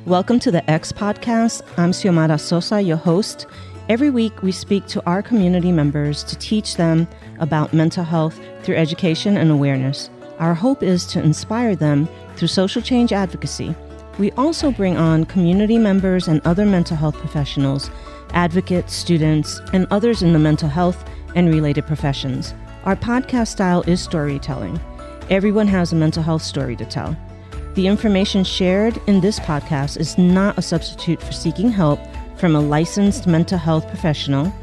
Welcome to the X Podcast. I'm Xiomara Sosa, your host. Every week, we speak to our community members to teach them about mental health through education and awareness. Our hope is to inspire them through social change advocacy. We also bring on community members and other mental health professionals, advocates, students, and others in the mental health and related professions. Our podcast style is storytelling. Everyone has a mental health story to tell. The information shared in this podcast is not a substitute for seeking help from a licensed mental health professional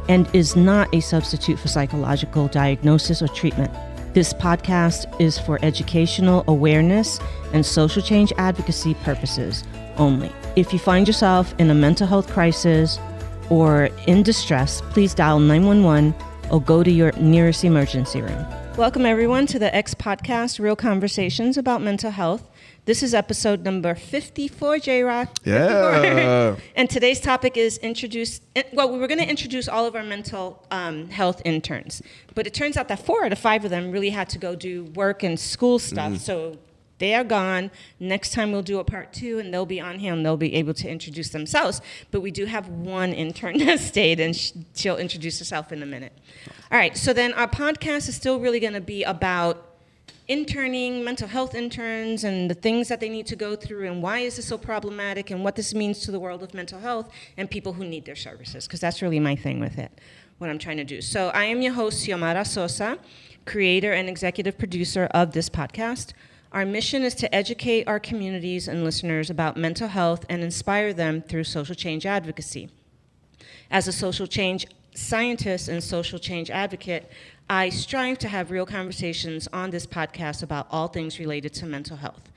and is not a substitute for psychological diagnosis or treatment. This podcast is for educational awareness and social change advocacy purposes only. If you find yourself in a mental health crisis or in distress, please dial 911 or go to your nearest emergency room. Welcome everyone to the X Podcast, Real Conversations about Mental Health. This is episode number 54, J-Rock. Yeah. And today's topic is we were going to introduce all of our mental health interns. But it turns out that 4 out of 5 of them really had to go do work and school stuff. So they are gone. Next time we'll do a part 2, and they'll be on here, and they'll be able to introduce themselves. But we do have one intern that stayed, and she'll introduce herself in a minute. All right, so then our podcast is still really going to be about interning, mental health interns, and the things that they need to go through, and why is this so problematic, and what this means to the world of mental health and people who need their services, because that's really my thing with it, what I'm trying to do. So I am your host, Xiomara Sosa, creator and executive producer of this podcast. Our mission is to educate our communities and listeners about mental health and inspire them through social change advocacy. As a social change scientist and social change advocate, I strive to have real conversations on this podcast about all things related to mental health.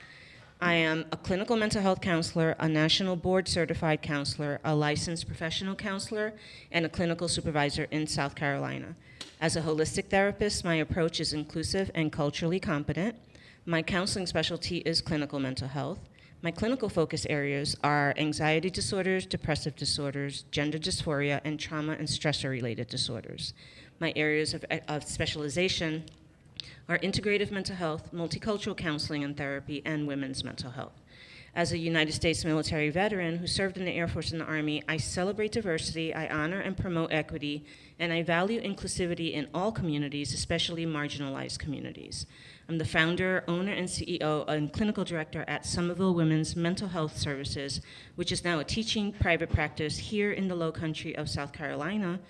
I am a clinical mental health counselor, a national board certified counselor, a licensed professional counselor, and a clinical supervisor in South Carolina. As a holistic therapist, my approach is inclusive and culturally competent. My counseling specialty is clinical mental health. My clinical focus areas are anxiety disorders, depressive disorders, gender dysphoria, and trauma and stressor-related disorders. My areas of specialization are integrative mental health, multicultural counseling and therapy, and women's mental health. As a United States military veteran who served in the Air Force and the Army, I celebrate diversity, I honor and promote equity, and I value inclusivity in all communities, especially marginalized communities. I'm the founder, owner, and CEO and clinical director at Somerville Women's Mental Health Services, which is now a teaching private practice here in the Low Country of South Carolina.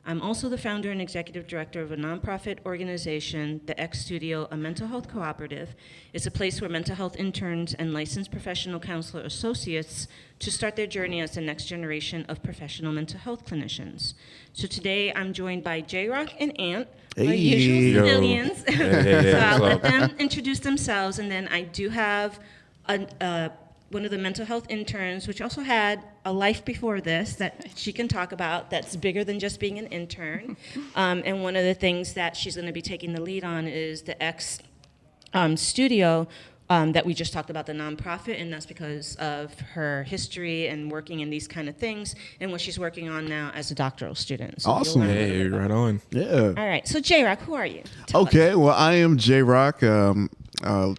I'm also the founder and executive director of a nonprofit organization, the X Studio, a mental health cooperative. It's a place where mental health interns and licensed professional counselor associates to start their journey as the next generation of professional mental health clinicians. So today I'm joined by J-Rock and Ant, our usual civilians. So I'll let them introduce themselves, and then I do have one of the mental health interns, which also had a life before this that she can talk about that's bigger than just being an intern. And one of the things that she's going to be taking the lead on is the X Studio that we just talked about, the nonprofit, and that's because of her history and working in these kind of things and what she's working on now as a doctoral student. So awesome. Hey, right on. Yeah. All right. So J-Rock, who are you? Tell us. Well, I am J-Rock,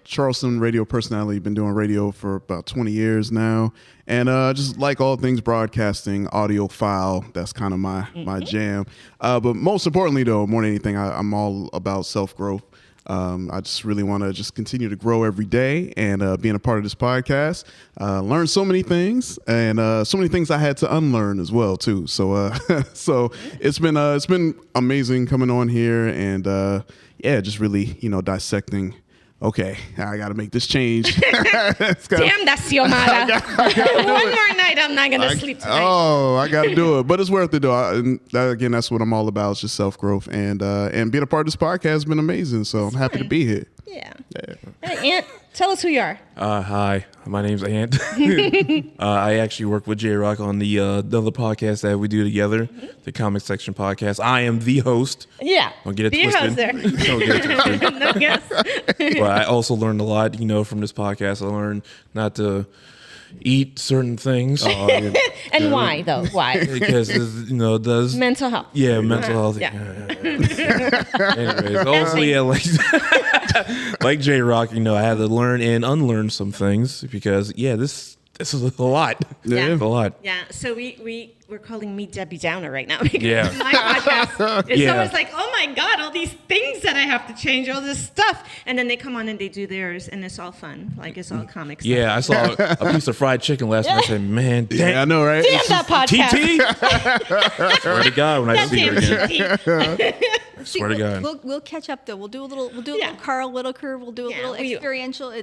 Charleston radio personality. Been doing radio for about 20 years now. And just like all things broadcasting, audiophile, that's kind of my jam. But most importantly, though, more than anything, I'm all about self-growth. I just really want to just continue to grow every day, and being a part of this podcast, learn so many things, and so many things I had to unlearn as well too. So so it's been amazing coming on here, and just really dissecting. Okay, I got to make this change. Damn, that's Xiomara. One more night, I'm not going to sleep tonight. Oh, I got to do it. But it's worth it, though. And again, that's what I'm all about. It's just self-growth. And being a part of this podcast has been amazing. So I'm happy to be here. Yeah. Hey, Ant, tell us who you are. Hi, my name's Ant. I actually work with J-Rock on the other podcast that we do together, the Comic Section Podcast. I am the host. Yeah. Don't get it Be twisted. Host there. Don't get it twisted. No guess. But I also learned a lot, from this podcast. I learned not to eat certain things. And why, though? Why? Because, does... Mental health. Yeah, mental health. Yeah. Anyways, also, yeah, like J-Rock, I had to learn and unlearn some things because, this this is a lot. Yeah. It's a lot. Yeah, so we're calling me Debbie Downer right now because Yeah. my podcast is Yeah. always like, oh my God, all these things that I have to change, all this stuff. And then they come on and they do theirs, and it's all fun. Like, it's all comic stuff. Yeah, I saw a piece of fried chicken last night. I said, man, Yeah, I know, right? Damn that podcast. TT? Swear to God, when I see her Damn again. TT. Swear to God. We'll catch up though. We'll do a little Yeah. Carl Whitaker. We'll do a Yeah, little we- experiential.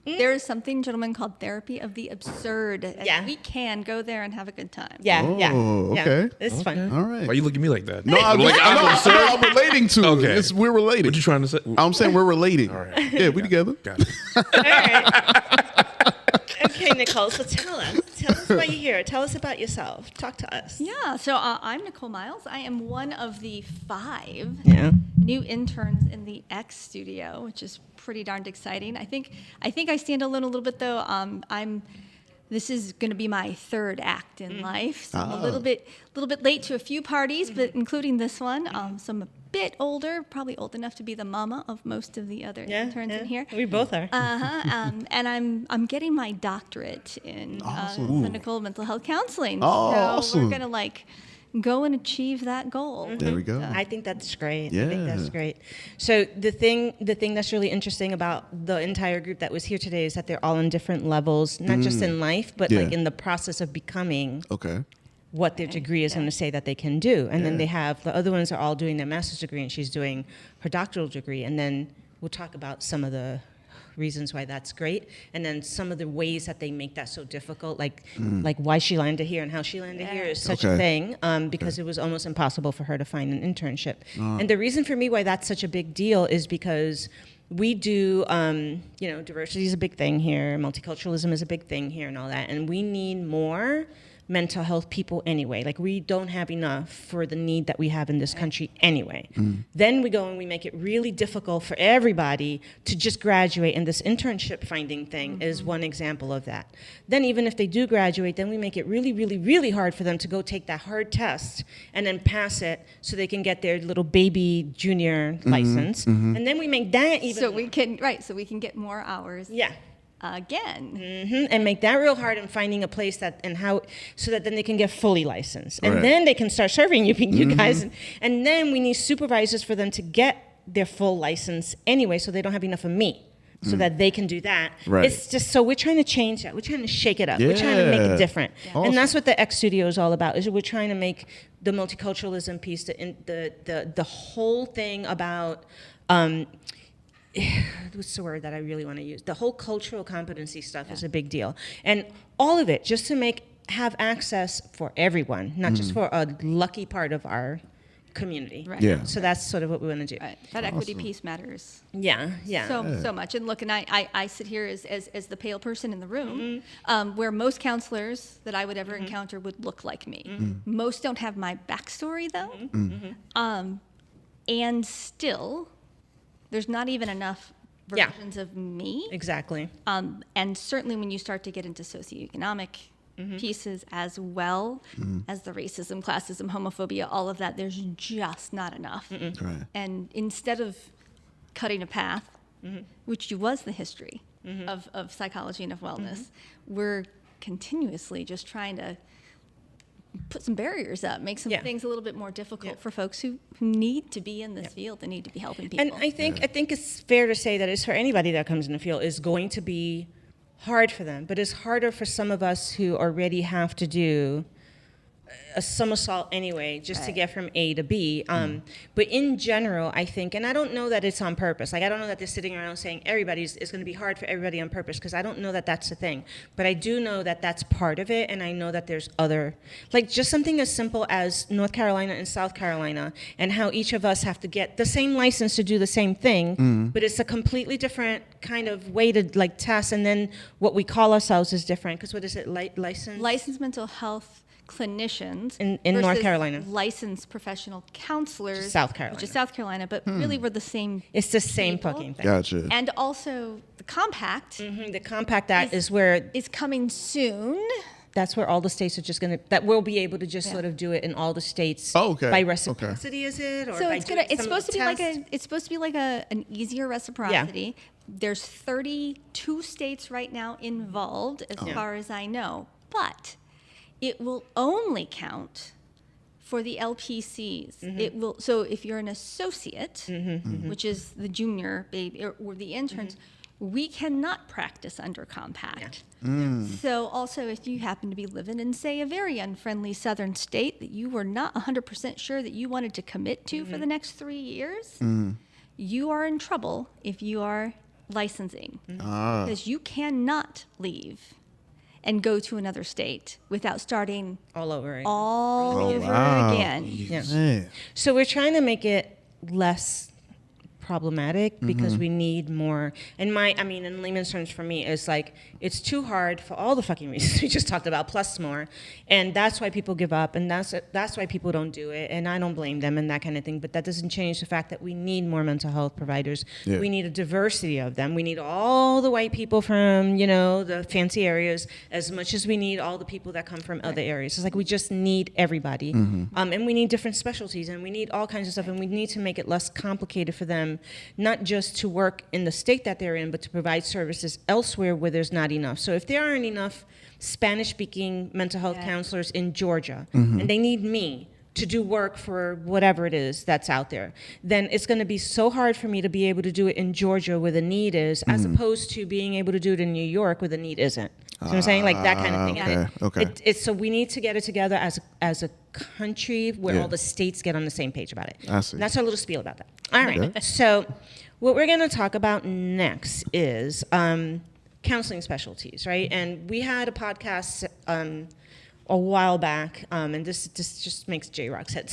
There is something, gentlemen, called therapy of the absurd. And Yeah. we can go there and have a good time. Yeah, yeah. Oh, yeah. okay. It's fun. All right. Why you look at me like that? No, I'm, like, just, I'm relating to Okay. it. We're related. What you trying to say? I'm saying we're relating. All right. Yeah, we together. Got it. All right. Okay, Nicole, so tell us why you're here. Tell us about yourself. Talk to us. Yeah, so I'm Nicole Miles. I am one of the 5 Yeah. new interns in the X studio, which is pretty darned exciting. I think I stand alone a little bit though. This is going to be my 3rd act in life, so I'm a little bit late to a few parties, but including this one. So I'm a bit older, probably old enough to be the mama of most of the other interns in here. We both are. And I'm getting my doctorate in clinical mental health counseling. Oh, so awesome. we're gonna go and achieve that goal. There we go. I think that's great. I Yeah. think that's great. So the thing that's really interesting about the entire group that was here today is that they're all in different levels, not just in life, but Yeah. like in the process of becoming Okay. what their degree is going to say that they can do. And then Yeah. they have the other ones are all doing their master's degree, and she's doing her doctoral degree. And then we'll talk about some of the reasons why that's great, and then some of the ways that they make that so difficult, like why she landed here and how she landed here is such a Okay. thing, because it was almost impossible for her to find an internship. And the reason for me why that's such a big deal is because we do, diversity is a big thing here, multiculturalism is a big thing here and all that, and we need more mental health people anyway. Like, we don't have enough for the need that we have in this country anyway. Then we go and we make it really difficult for everybody to just graduate, and this internship finding thing is one example of that. Then even if they do graduate, then we make it really, really, really hard for them to go take that hard test and then pass it so they can get their little baby junior license. And then we make that even So we can get more hours yeah. again. And make that real hard in finding a place so that then they can get fully licensed. And Right. then they can start serving you guys. And then we need supervisors for them to get their full license anyway, so they don't have enough of me. So that they can do that. Right. It's just, so we're trying to change that. We're trying to shake it up. We're trying to make Yeah. it different. Awesome. And that's what the X Studio is all about, is we're trying to make the multiculturalism piece, the whole thing about, what's the word that I really want to use? The whole cultural competency stuff is a big deal. And all of it, just to have access for everyone, not just for a lucky part of our community. Right. Yeah. So that's sort of what we want to do. Right. That equity piece matters Yeah, yeah. so much. And look, and I sit here as the pale person in the room, where most counselors that I would ever encounter would look like me. Most don't have my backstory though, and still, there's not even enough Yeah. versions of me. Exactly. And certainly when you start to get into socioeconomic pieces as well as the racism, classism, homophobia, all of that, there's just not enough. Right. And instead of cutting a path, which was the history of psychology and of wellness, we're continuously just trying to put some barriers up, make some Yeah. things a little bit more difficult for folks who need to be in this field and need to be helping people. And I think it's fair to say that it's for anybody that comes in the field is going to be hard for them, but it's harder for some of us who already have to do a somersault anyway, just to get from A to B. But in general, I think, and I don't know that it's on purpose. Like, I don't know that they're sitting around saying it's going to be hard for everybody on purpose, because I don't know that that's the thing. But I do know that that's part of it, and I know that there's other, like just something as simple as North Carolina and South Carolina, and how each of us have to get the same license to do the same thing, but it's a completely different kind of way to like test, and then what we call ourselves is different, because what is it, license? Licensed mental health clinicians In North versus Carolina. licensed professional counselors, Which is South Carolina. which is South Carolina, but really we're the same. It's the same people. fucking thing. Gotcha. And also the compact The Compact Act is where is coming soon. that's where all the states are just going to, that we'll be able to just sort of do it in all the states. Oh, okay. By Okay. reciprocity, is it? Or So by it's doing it's some supposed to be test? an easier reciprocity. There's 32 states right now involved, as far as I know, but it will only count for the LPCs. It will. So if you're an associate, which is the junior baby or the interns, we cannot practice under compact. So also, if you happen to be living in, say, a very unfriendly southern state that you were not 100% sure that you wanted to commit to for the next 3 years, you are in trouble if you are licensing, because you cannot leave and go to another state without starting all over again. Yeah. Man. So we're trying to make it less problematic because we need more. And in layman's terms for me, it's like it's too hard for all the fucking reasons we just talked about, plus more. And that's why people give up, and that's why people don't do it. And I don't blame them and that kind of thing. But that doesn't change the fact that we need more mental health providers. Yeah. We need a diversity of them. We need all the white people from, the fancy areas as much as we need all the people that come from other areas. It's like we just need everybody. And we need different specialties, and we need all kinds of stuff, and we need to make it less complicated for them, not just to work in the state that they're in, but to provide services elsewhere where there's not enough. So if there aren't enough Spanish-speaking mental health counselors in Georgia, and they need me to do work for whatever it is that's out there, then it's going to be so hard for me to be able to do it in Georgia where the need is, as opposed to being able to do it in New York where the need isn't. You know what I'm saying? Like that kind of thing. Okay. So we need to get it together as a country where all the states get on the same page about it. I see. And that's our little spiel about that. All right. So what we're going to talk about next is counseling specialties, right? And we had a podcast a while back, and this just makes J-Rock's head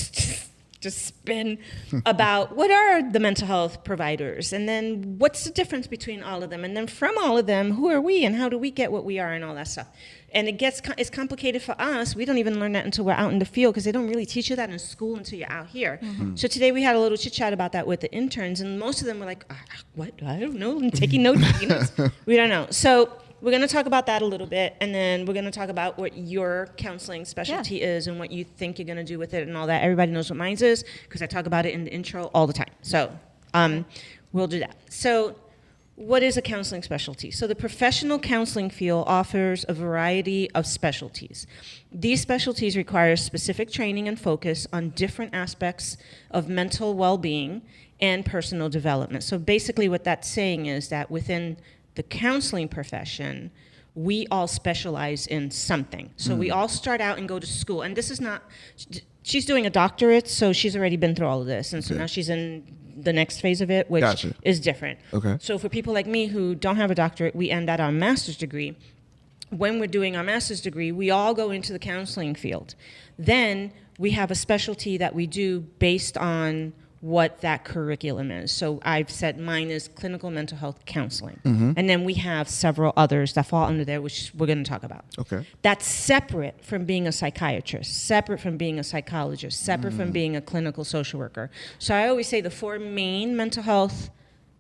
just spin about what are the mental health providers, and then what's the difference between all of them, and then from all of them, who are we and how do we get what we are and all that stuff. And it's complicated for us. We don't even learn that until we're out in the field, because they don't really teach you that in school until you're out here. So today we had a little chit chat about that with the interns, and most of them were like, what? I don't know. I'm taking notes. We don't know. So we're going to talk about that a little bit, and then we're going to talk about what your counseling specialty is and what you think you're going to do with it and all that. Everybody knows what mine is, because I talk about it in the intro all the time. So we'll do that. So what is a counseling specialty? So the professional counseling field offers a variety of specialties. These specialties require specific training and focus on different aspects of mental well-being and personal development. So basically what that's saying is that within the counseling profession, we all specialize in something. So we all start out and go to school. And this is not, she's doing a doctorate, so she's already been through all of this. And so now she's in the next phase of it, which is different. Okay. So for people like me who don't have a doctorate, we end at our master's degree. When we're doing our master's degree, we all go into the counseling field. Then we have a specialty that we do based on what that curriculum is. So I've said mine is clinical mental health counseling. And then we have several others that fall under there, which we're going to talk about. Okay. That's separate from being a psychiatrist, separate from being a psychologist, separate from being a clinical social worker. So I always say the four main mental health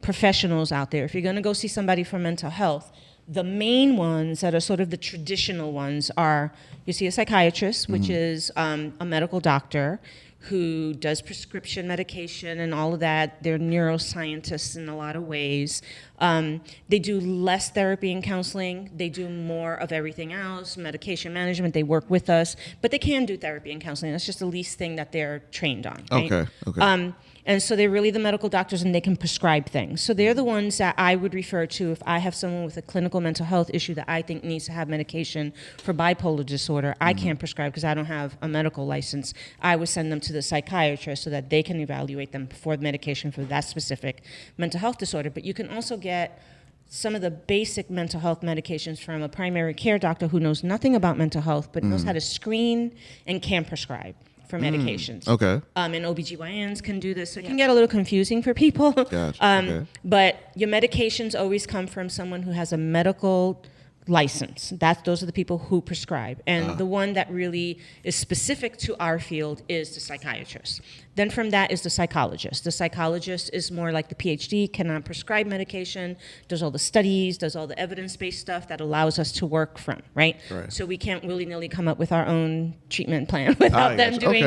professionals out there, if you're going to go see somebody for mental health, the main ones that are sort of the traditional ones are, you see a psychiatrist, which is a medical doctor who does prescription medication and all of that. They're neuroscientists in a lot of ways. They do less therapy and counseling. They do more of everything else, medication management. They work with us, but they can do therapy and counseling. That's just the least thing that they're trained on. Right? Okay. And so they're really the medical doctors, and they can prescribe things. So they're the ones that I would refer to if I have someone with a clinical mental health issue that I think needs to have medication for bipolar disorder. I can't prescribe because I don't have a medical license. I would send them to the psychiatrist so that they can evaluate them for medication for that specific mental health disorder. But you can also get some of the basic mental health medications from a primary care doctor who knows nothing about mental health but knows how to screen and can prescribe for medications. Okay. And OBGYNs can do this. So it can get a little confusing for people. Gotcha. Okay. But your medications always come from someone who has a medical license. Those are the people who prescribe. And the one that really is specific to our field is the psychiatrist. Then from that is the psychologist. The psychologist is more like the PhD, cannot prescribe medication, does all the studies, does all the evidence-based stuff that allows us to work from, right? So we can't willy-nilly come up with our own treatment plan without them doing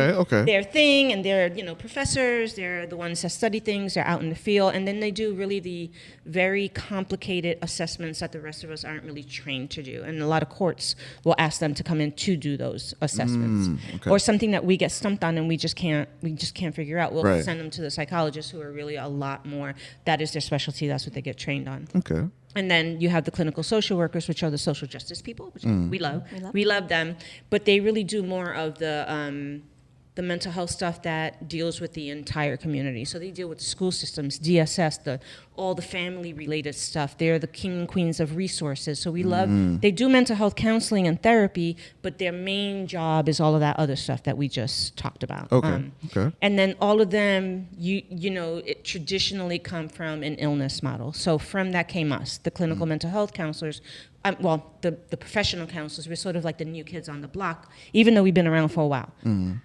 their thing. And they're, professors, they're the ones that study things, they're out in the field, and then they do really the very complicated assessments that the rest of us aren't really trained to do. And a lot of courts will ask them to come in to do those assessments. Or something that we get stumped on and we just can't figure out. We'll send them to the psychologists, who are really a lot more, that is their specialty, that's what they get trained on. And then you have the clinical social workers, which are the social justice people, which we love. We love them, but they really do more of the mental health stuff that deals with the entire community. So they deal with the school systems, DSS, all the family-related stuff. They're the king and queens of resources. So we love, they do mental health counseling and therapy, but their main job is all of that other stuff that we just talked about. And then all of them, it traditionally come from an illness model. So from that came us, the clinical mental health counselors. The professional counselors, we're sort of like the new kids on the block, even though we've been around for a while.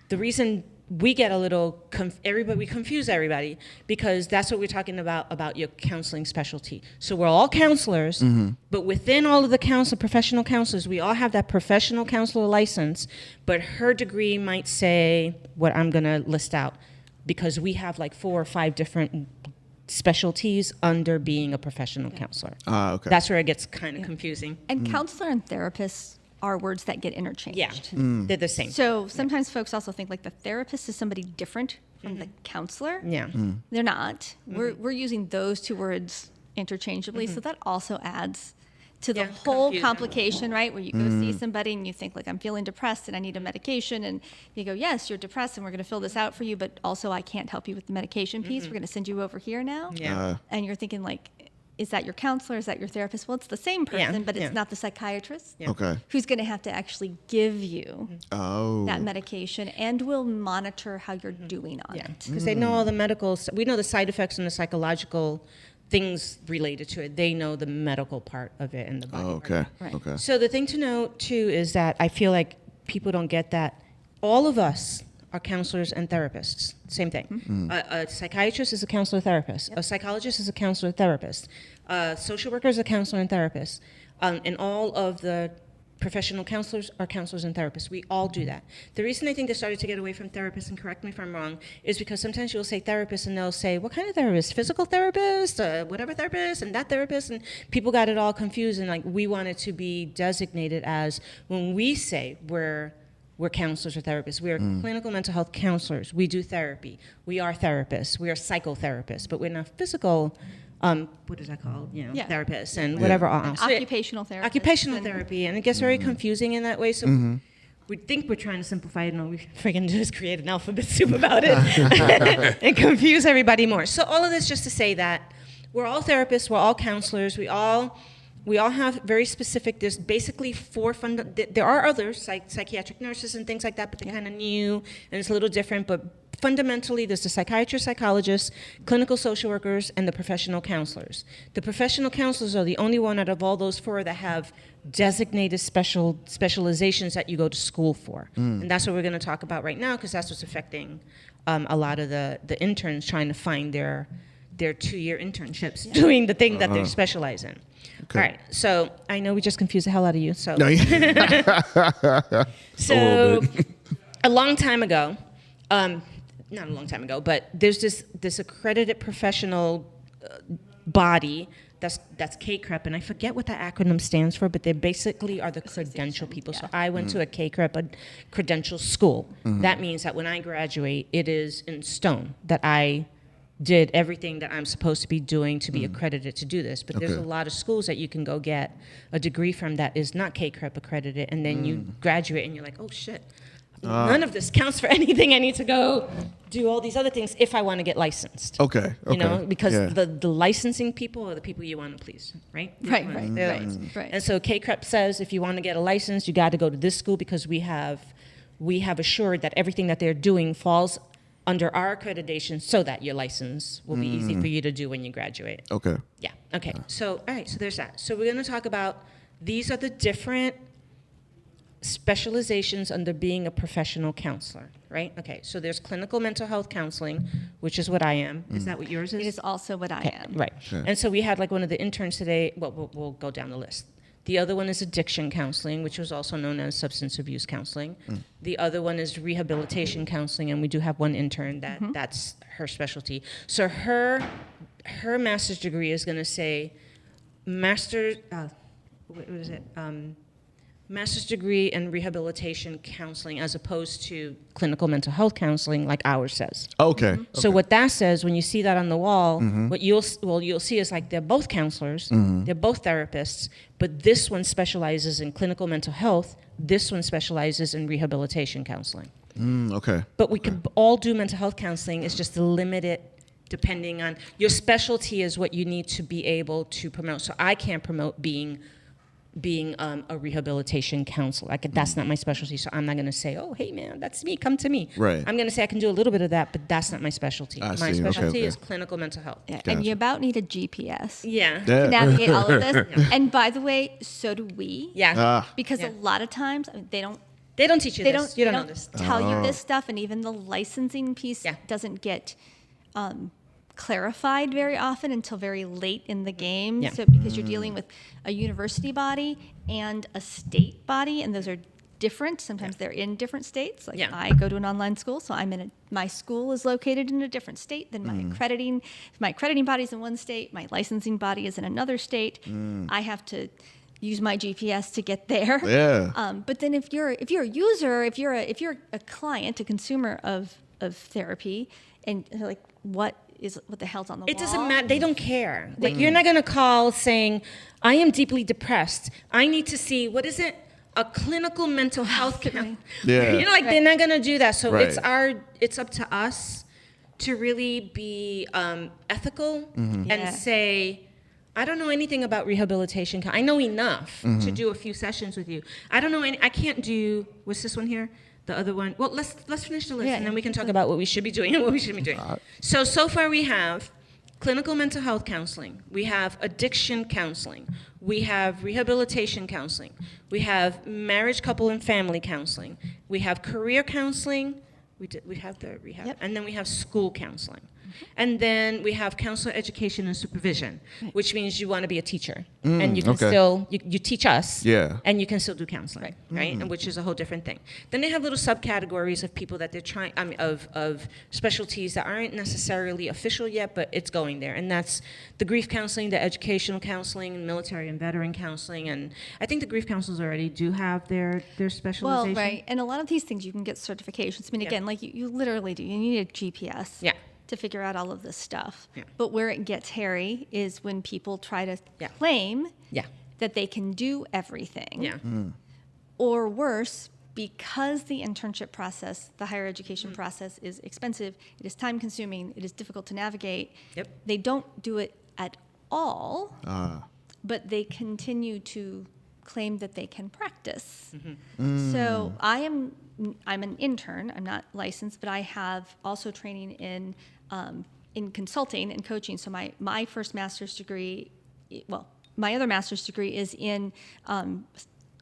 The reason we get a little, we confuse everybody, because that's what we're talking about your counseling specialty. So we're all counselors, but within all of the professional counselors, we all have that professional counselor license, but her degree might say what I'm gonna list out, because we have like 4 or 5 different specialties under being a professional counselor. That's where it gets kind of confusing. And counselor and therapist are words that get interchanged. They're the same. So sometimes folks also think like the therapist is somebody different from the counselor. They're not. We're using those 2 words interchangeably, so that also adds to the whole confusion. Complication, right? Where you go see somebody and you think like, I'm feeling depressed and I need a medication, and you go, yes, you're depressed and we're going to fill this out for you, but also I can't help you with the medication piece. We're going to send you over here now. And you're thinking like, is that your counselor? Is that your therapist? Well, it's the same person, but it's not the psychiatrist who's going to have to actually give you that medication and will monitor how you're doing on it. Because they know all the medical, we know the side effects and the psychological things related to it. They know the medical part of it and the body part. So the thing to know too is that I feel like people don't get that all of us are counselors and therapists. Same thing. A psychiatrist is a counselor therapist. A psychologist is a counselor therapist. Social worker is a counselor and therapist. And all of the professional counselors are counselors and therapists. We all do that. The reason I think they started to get away from therapists, and correct me if I'm wrong, is because sometimes you'll say therapist and they'll say, what kind of therapist? Physical therapist? Whatever therapist? And that therapist? And people got it all confused, and like we wanted to be designated as, when we say we're counselors or therapists, we are clinical mental health counselors. We do therapy. We are therapists. We are psychotherapists, but we're not physical what is that called? Therapists and whatever else. Occupational therapy. Occupational therapy, and it gets very confusing in that way. So we think we're trying to simplify it, and we freaking just create an alphabet soup about it and confuse everybody more. So all of this just to say that we're all therapists, we're all counselors, we all have very specific. There's basically 4 there are others, psychiatric nurses and things like that, but they're kind of new and it's a little different. But fundamentally, there's the psychiatrists, psychologists, clinical social workers, and the professional counselors. The professional counselors are the only one out of all those 4 that have designated specializations that you go to school for. And that's what we're going to talk about right now, because that's what's affecting a lot of the interns trying to find their 2-year internships doing the thing that they specialize in. All right, so I know we just confused the hell out of you. So, so a long time ago, not a long time ago, but there's this accredited professional body that's KCREP, and I forget what that acronym stands for, but they basically are the credential people. So I went to a KCREP, a credential school. That means that when I graduate, it is in stone that I did everything that I'm supposed to be doing to be accredited to do this. But there's a lot of schools that you can go get a degree from that is not KCREP accredited, and then you graduate and you're like, oh shit, none of this counts for anything. I need to go do all these other things if I want to get licensed. You know, because the licensing people are the people you want to please, right? Right. And so KCREP says if you want to get a license, you got to go to this school because we have assured that everything that they're doing falls under our accreditation so that your license will be easy for you to do when you graduate. Okay. Yeah. Okay. So, all right. So there's that. So we're going to talk about These are the different specializations under being a professional counselor, right? Okay, so there's clinical mental health counseling, which is what I am. Is that what yours is? It is also what I am. Right. And so we had like one of the interns today, well, we'll go down the list. The other one is addiction counseling, which was also known as substance abuse counseling. The other one is rehabilitation counseling, and we do have one intern that's her specialty. So her master's degree is going to say master's degree in rehabilitation counseling, as opposed to clinical mental health counseling, like ours says. Okay. So what that says, when you see that on the wall, what you'll see is like they're both counselors, they're both therapists, but this one specializes in clinical mental health. This one specializes in rehabilitation counseling. Okay. But we can all do mental health counseling. It's just limited depending on your specialty is what you need to be able to promote. So I can't promote being a rehabilitation counselor. That's not my specialty, so I'm not going to say, oh, hey, man, that's me, come to me. Right. I'm going to say I can do a little bit of that, but that's not my specialty. I My see. specialty Okay. is clinical mental health. Yeah, Gotcha. and you about need a GPS Yeah. to navigate all of this. And by the way, so do we. Yeah. Because Yeah. a lot of times they don't teach you they this. don't You they don't know don't this. tell you this stuff, and even the licensing piece Yeah. doesn't get clarified very often until very late in the game. Yeah. So because you're dealing with a university body and a state body, and those are different. Sometimes they're in different states. Like Yeah. I go to an online school, so my school is located in a different state than my accrediting. My accrediting body is in one state. My licensing body is in another state. I have to use my GPS to get there. Yeah. But then if you're a user, if you're a client, a consumer of therapy, and like what the hell's on the wall? It doesn't matter. They don't care. Like, you're not going to call saying, I am deeply depressed. I need to see, what is it? A clinical mental health. Yeah. You know, like, they're not going to do that. So Right. it's up to us to really be ethical and Yeah. say, I don't know anything about rehabilitation. I know enough to do a few sessions with you. I don't know I can't do, what's this one here? The other one. Well, let's finish the list, Yeah, and then we can talk yeah. about what we should be doing and what we shouldn't be doing. So far we have clinical mental health counseling. We have addiction counseling. We have rehabilitation counseling. We have marriage, couple, and family counseling. We have career counseling. We have the rehab. Yep. And then we have school counseling. And then we have counselor education and supervision, which means you want to be a teacher. And you can okay. still, you teach us. Yeah. And you can still do counseling, right? And which is a whole different thing. Then they have little subcategories of people that they're trying, of specialties that aren't necessarily official yet, but it's going there. And that's the grief counseling, the educational counseling, military and veteran counseling. And I think the grief counselors already do have their specialization. Well, right. And a lot of these things you can get certifications. I mean, Yeah. again, like you literally do. You need a GPS. Yeah. To figure out all of this stuff. Yeah. But where it gets hairy is when people try to Yeah. claim Yeah. that they can do everything. Yeah. Or worse, because the internship process, the higher education process is expensive, it is time consuming, it is difficult to navigate. Yep. They don't do it at all, but they continue to claim that they can practice. So I'm an intern. I'm not licensed, but I have also training in consulting and coaching. So my first master's degree, my other master's degree is in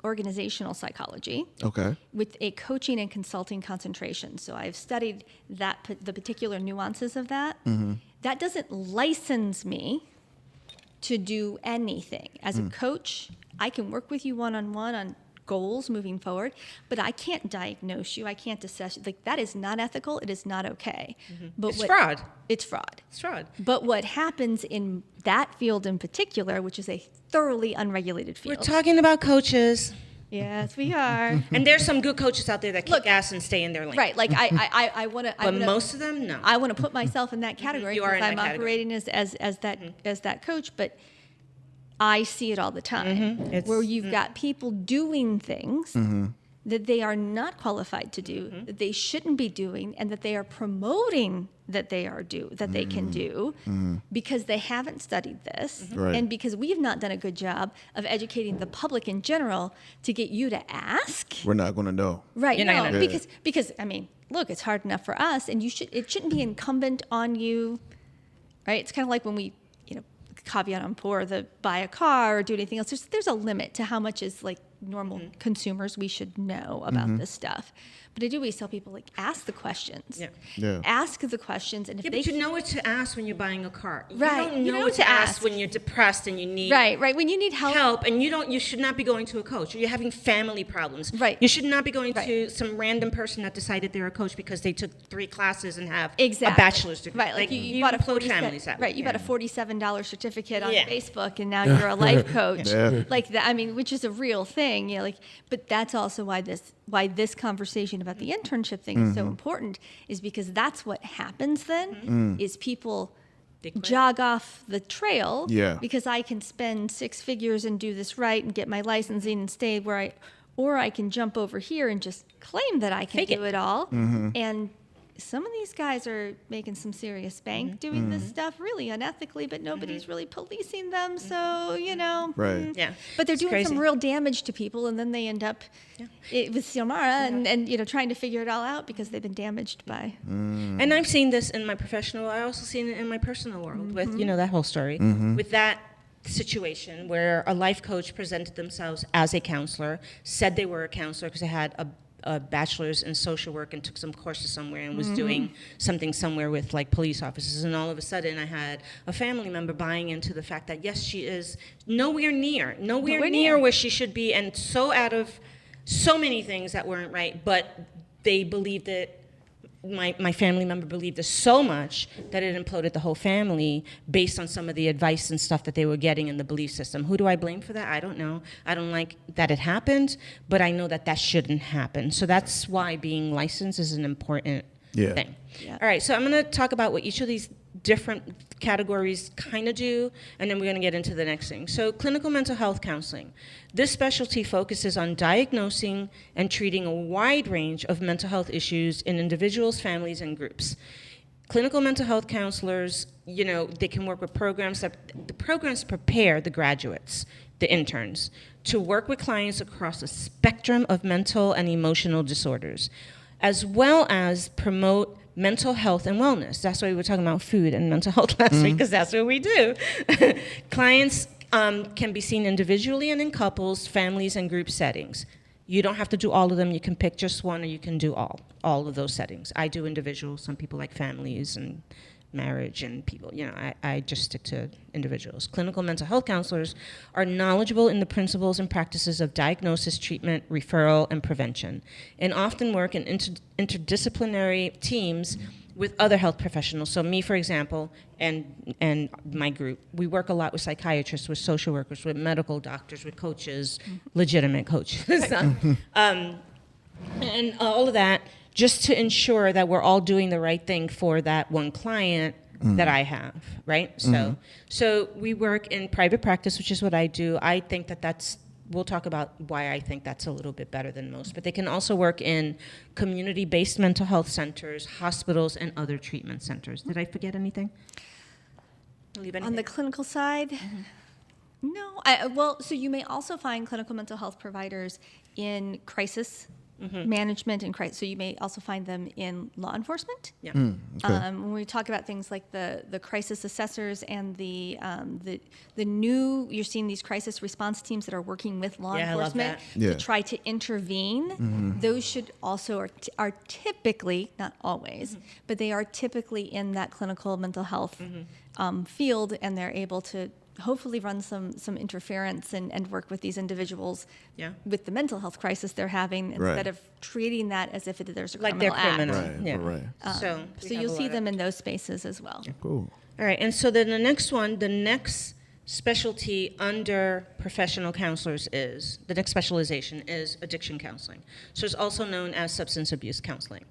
organizational psychology. Okay. With a coaching and consulting concentration. So I've studied the particular nuances of that. That doesn't license me to do anything. As a coach, I can work with you one-on-one on goals moving forward, but I can't diagnose you. I can't assess you. Like, that is not ethical. It is not okay. But It's fraud. It's fraud. It's fraud. But what happens in that field in particular, which is a thoroughly unregulated We're field. talking about coaches. Yes, we are. And there's some good coaches out there that kick Look, ass and stay in their lane. Right. Like I want to. But most of them, no. I want to put myself in that category You are because in I'm that category. operating as that coach, but I see it all the time It's- where you've got people doing things that they are not qualified to do, that they shouldn't be doing, and that they are promoting that they can do because they haven't studied this Right. and because we've not done a good job of educating the public in general to get you to ask. We're not going to know. Right. You're not No, gonna- because I mean, look, it's hard enough for us, and it shouldn't be incumbent on you. Right. It's kind of like when we, caveat emptor, the buy a car or do anything else. There's a limit to how much is like normal consumers we should know about this stuff. But I do always tell people, like, ask the questions. Yeah. Ask the questions, and if they but you know what to ask when you're buying a car. You Right. don't You know know what to to ask ask. when you're depressed and you need right, when you need help. and you should not be going to a coach. Or you're having family problems. Right. You should not be going Right. to some random person that decided they're a coach because they took 3 classes and have Exactly. a bachelor's degree. Right, like you bought a implode 47 families that right. way. You bought a $47 certificate on Yeah. Facebook, and now you're a life coach. Yeah. Like that. I mean, which is a real thing. You know, like, but that's also why this conversation about the internship thing is so important, is because that's what happens then. Is people They quit. jog off the trail Yeah. because I can spend 6 figures and do this right and get my licensing and stay where or I can jump over here and just claim that I can Fake do it. it all. And some of these guys are making some serious bank doing this stuff really unethically, but nobody's really policing them. So, you know. Right. Yeah. But they're It's doing crazy. some real damage to people, and then they end up with Xiomara and, you know, trying to figure it all out because they've been damaged by. And I've seen this in my professional. I also seen it in my personal world with that whole story with that situation where a life coach presented themselves as a counselor, said they were a counselor because they had a bachelor's in social work and took some courses somewhere and was doing something somewhere with like police officers, and all of a sudden I had a family member buying into the fact that yes, she is nowhere near where she should be, and so out of so many things that weren't right, but they believed it. My family member believed this so much that it imploded the whole family based on some of the advice and stuff that they were getting in the belief system. Who do I blame for that? I don't know. I don't like that it happened, but I know that shouldn't happen. So that's why being licensed is an important thing. Yeah. All right, so I'm going to talk about what each of these different categories kind of do, and then we're going to get into the next thing. So clinical mental health counseling. This specialty focuses on diagnosing and treating a wide range of mental health issues in individuals, families, and groups. Clinical mental health counselors, they can work with programs the programs prepare the graduates, the interns, to work with clients across a spectrum of mental and emotional disorders, as well as promote mental health and wellness. That's why we were talking about food and mental health last week, because that's what we do. Clients can be seen individually and in couples, families, and group settings. You don't have to do all of them. You can pick just one, or you can do all of those settings. I do individuals. Some people like families and marriage and people. I just stick to individuals. Clinical mental health counselors are knowledgeable in the principles and practices of diagnosis, treatment, referral, and prevention, and often work in interdisciplinary teams with other health professionals. So me, for example, and my group, we work a lot with psychiatrists, with social workers, with medical doctors, with coaches, legitimate coaches, and all of that, just to ensure that we're all doing the right thing for that one client that I have, right? So we work in private practice, which is what I do. I think we'll talk about why I think that's a little bit better than most. But they can also work in community-based mental health centers, hospitals, and other treatment centers. Did I forget anything? Leave anything? On the clinical side, no. So you may also find clinical mental health providers in crisis management and crisis. So you may also find them in law enforcement. Yeah. When we talk about things like the crisis assessors and the new, you're seeing these crisis response teams that are working with law Yeah, I love enforcement that. Yeah. to try to intervene. Those should also are typically, not always, but they are typically in that clinical mental health field, and they're able to hopefully run some interference and work with these individuals with the mental health crisis they're having, instead of treating that as if there's a Like criminal they're criminal. act. Right. Yeah. Right. So You'll see them in those spaces as well. Cool. All right, and so then the next specialty under professional counselors the next specialization is addiction counseling. So it's also known as substance abuse counseling.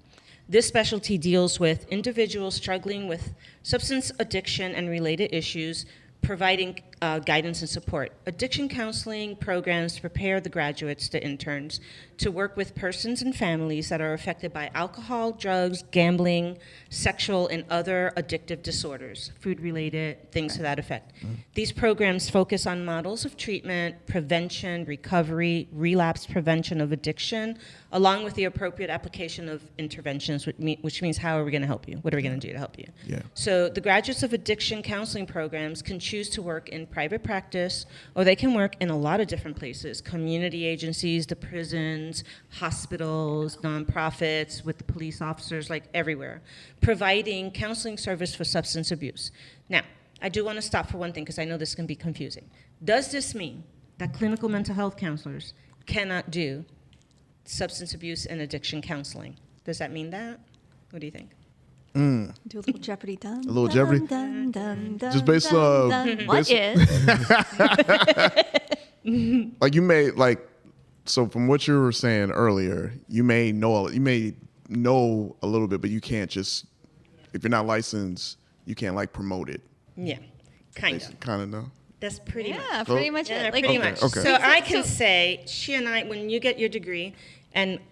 This specialty deals with individuals struggling with substance addiction and related issues, providing guidance and support. Addiction counseling programs prepare the graduates, the interns, to work with persons and families that are affected by alcohol, drugs, gambling, sexual, and other addictive disorders, food-related, things to that effect. These programs focus on models of treatment, prevention, recovery, relapse prevention of addiction, along with the appropriate application of interventions, which means how are we going to help you? What are we going to do to help you? Yeah. So the graduates of addiction counseling programs can choose to work in private practice, or they can work in a lot of different places, community agencies, the prisons, hospitals, nonprofits, with the police officers, like everywhere, providing counseling service for substance abuse. Now, I do want to stop for one thing because I know this can be confusing. Does this mean that clinical mental health counselors cannot do substance abuse and addiction counseling? Does that mean that? What do you think? Do a little Jeopardy. Dun, A little dun, Jeopardy? Dun, dun, dun, Just based, dun, dun. What is? Like you may like, so from what you were saying earlier, you may know a little bit, but you can't just, if you're not licensed, you can't like promote it. Yeah, kind of. Kind of know. That's pretty much. Yeah, pretty much Yeah, it. Like, pretty Okay, much. okay. So I can say, she and I, when you get your degree,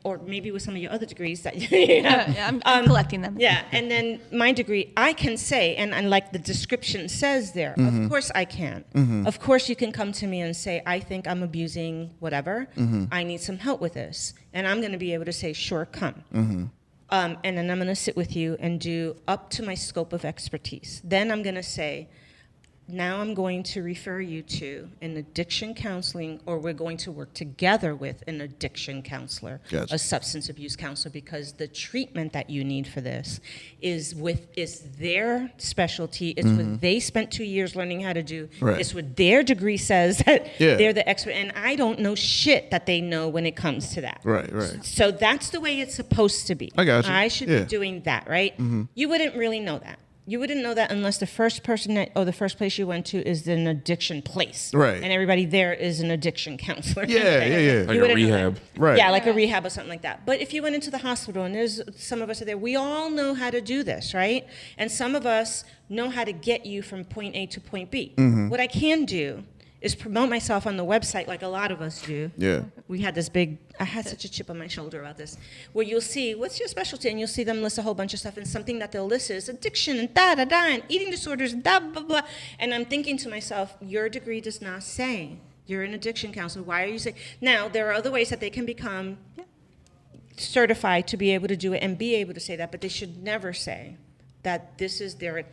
or maybe with some of your other degrees that you have, yeah, I'm collecting them. yeah, and then my degree, I can say, and like the description says there, of course I can. Of course you can come to me and say, I think I'm abusing whatever. I need some help with this. And I'm going to be able to say, sure, come. And then I'm going to sit with you and do up to my scope of expertise. Then I'm going to say, now I'm going to refer you to an addiction counseling, or we're going to work together with an addiction counselor, Gotcha. a substance abuse counselor, because the treatment that you need for this is their specialty. It's what they spent 2 years learning how to do. Right. It's what their degree says that Yeah. they're the expert. And I don't know shit that they know when it comes to that. Right, right. So that's the way it's supposed to be. I got you. I should Yeah. be doing that, right? You wouldn't really know that. You wouldn't know that unless the first person or the first place you went to is an addiction place. Right. And everybody there is an addiction counselor. Yeah, yeah, yeah. Like You a wouldn't know rehab. that. Right. Yeah, like a rehab or something like that. But if you went into the hospital, and there's some of us are there, we all know how to do this, right? And some of us know how to get you from point A to point B. What I can do is promote myself on the website like a lot of us do. Yeah. We had this big, I had such a chip on my shoulder about this, where you'll see, what's your specialty? And you'll see them list a whole bunch of stuff, and something that they'll list is addiction and da-da-da, and eating disorders, and blah-blah-blah. And I'm thinking to myself, your degree does not say you're an addiction counselor. Why are you saying? Now, there are other ways that they can become certified to be able to do it and be able to say that, but they should never say that this is their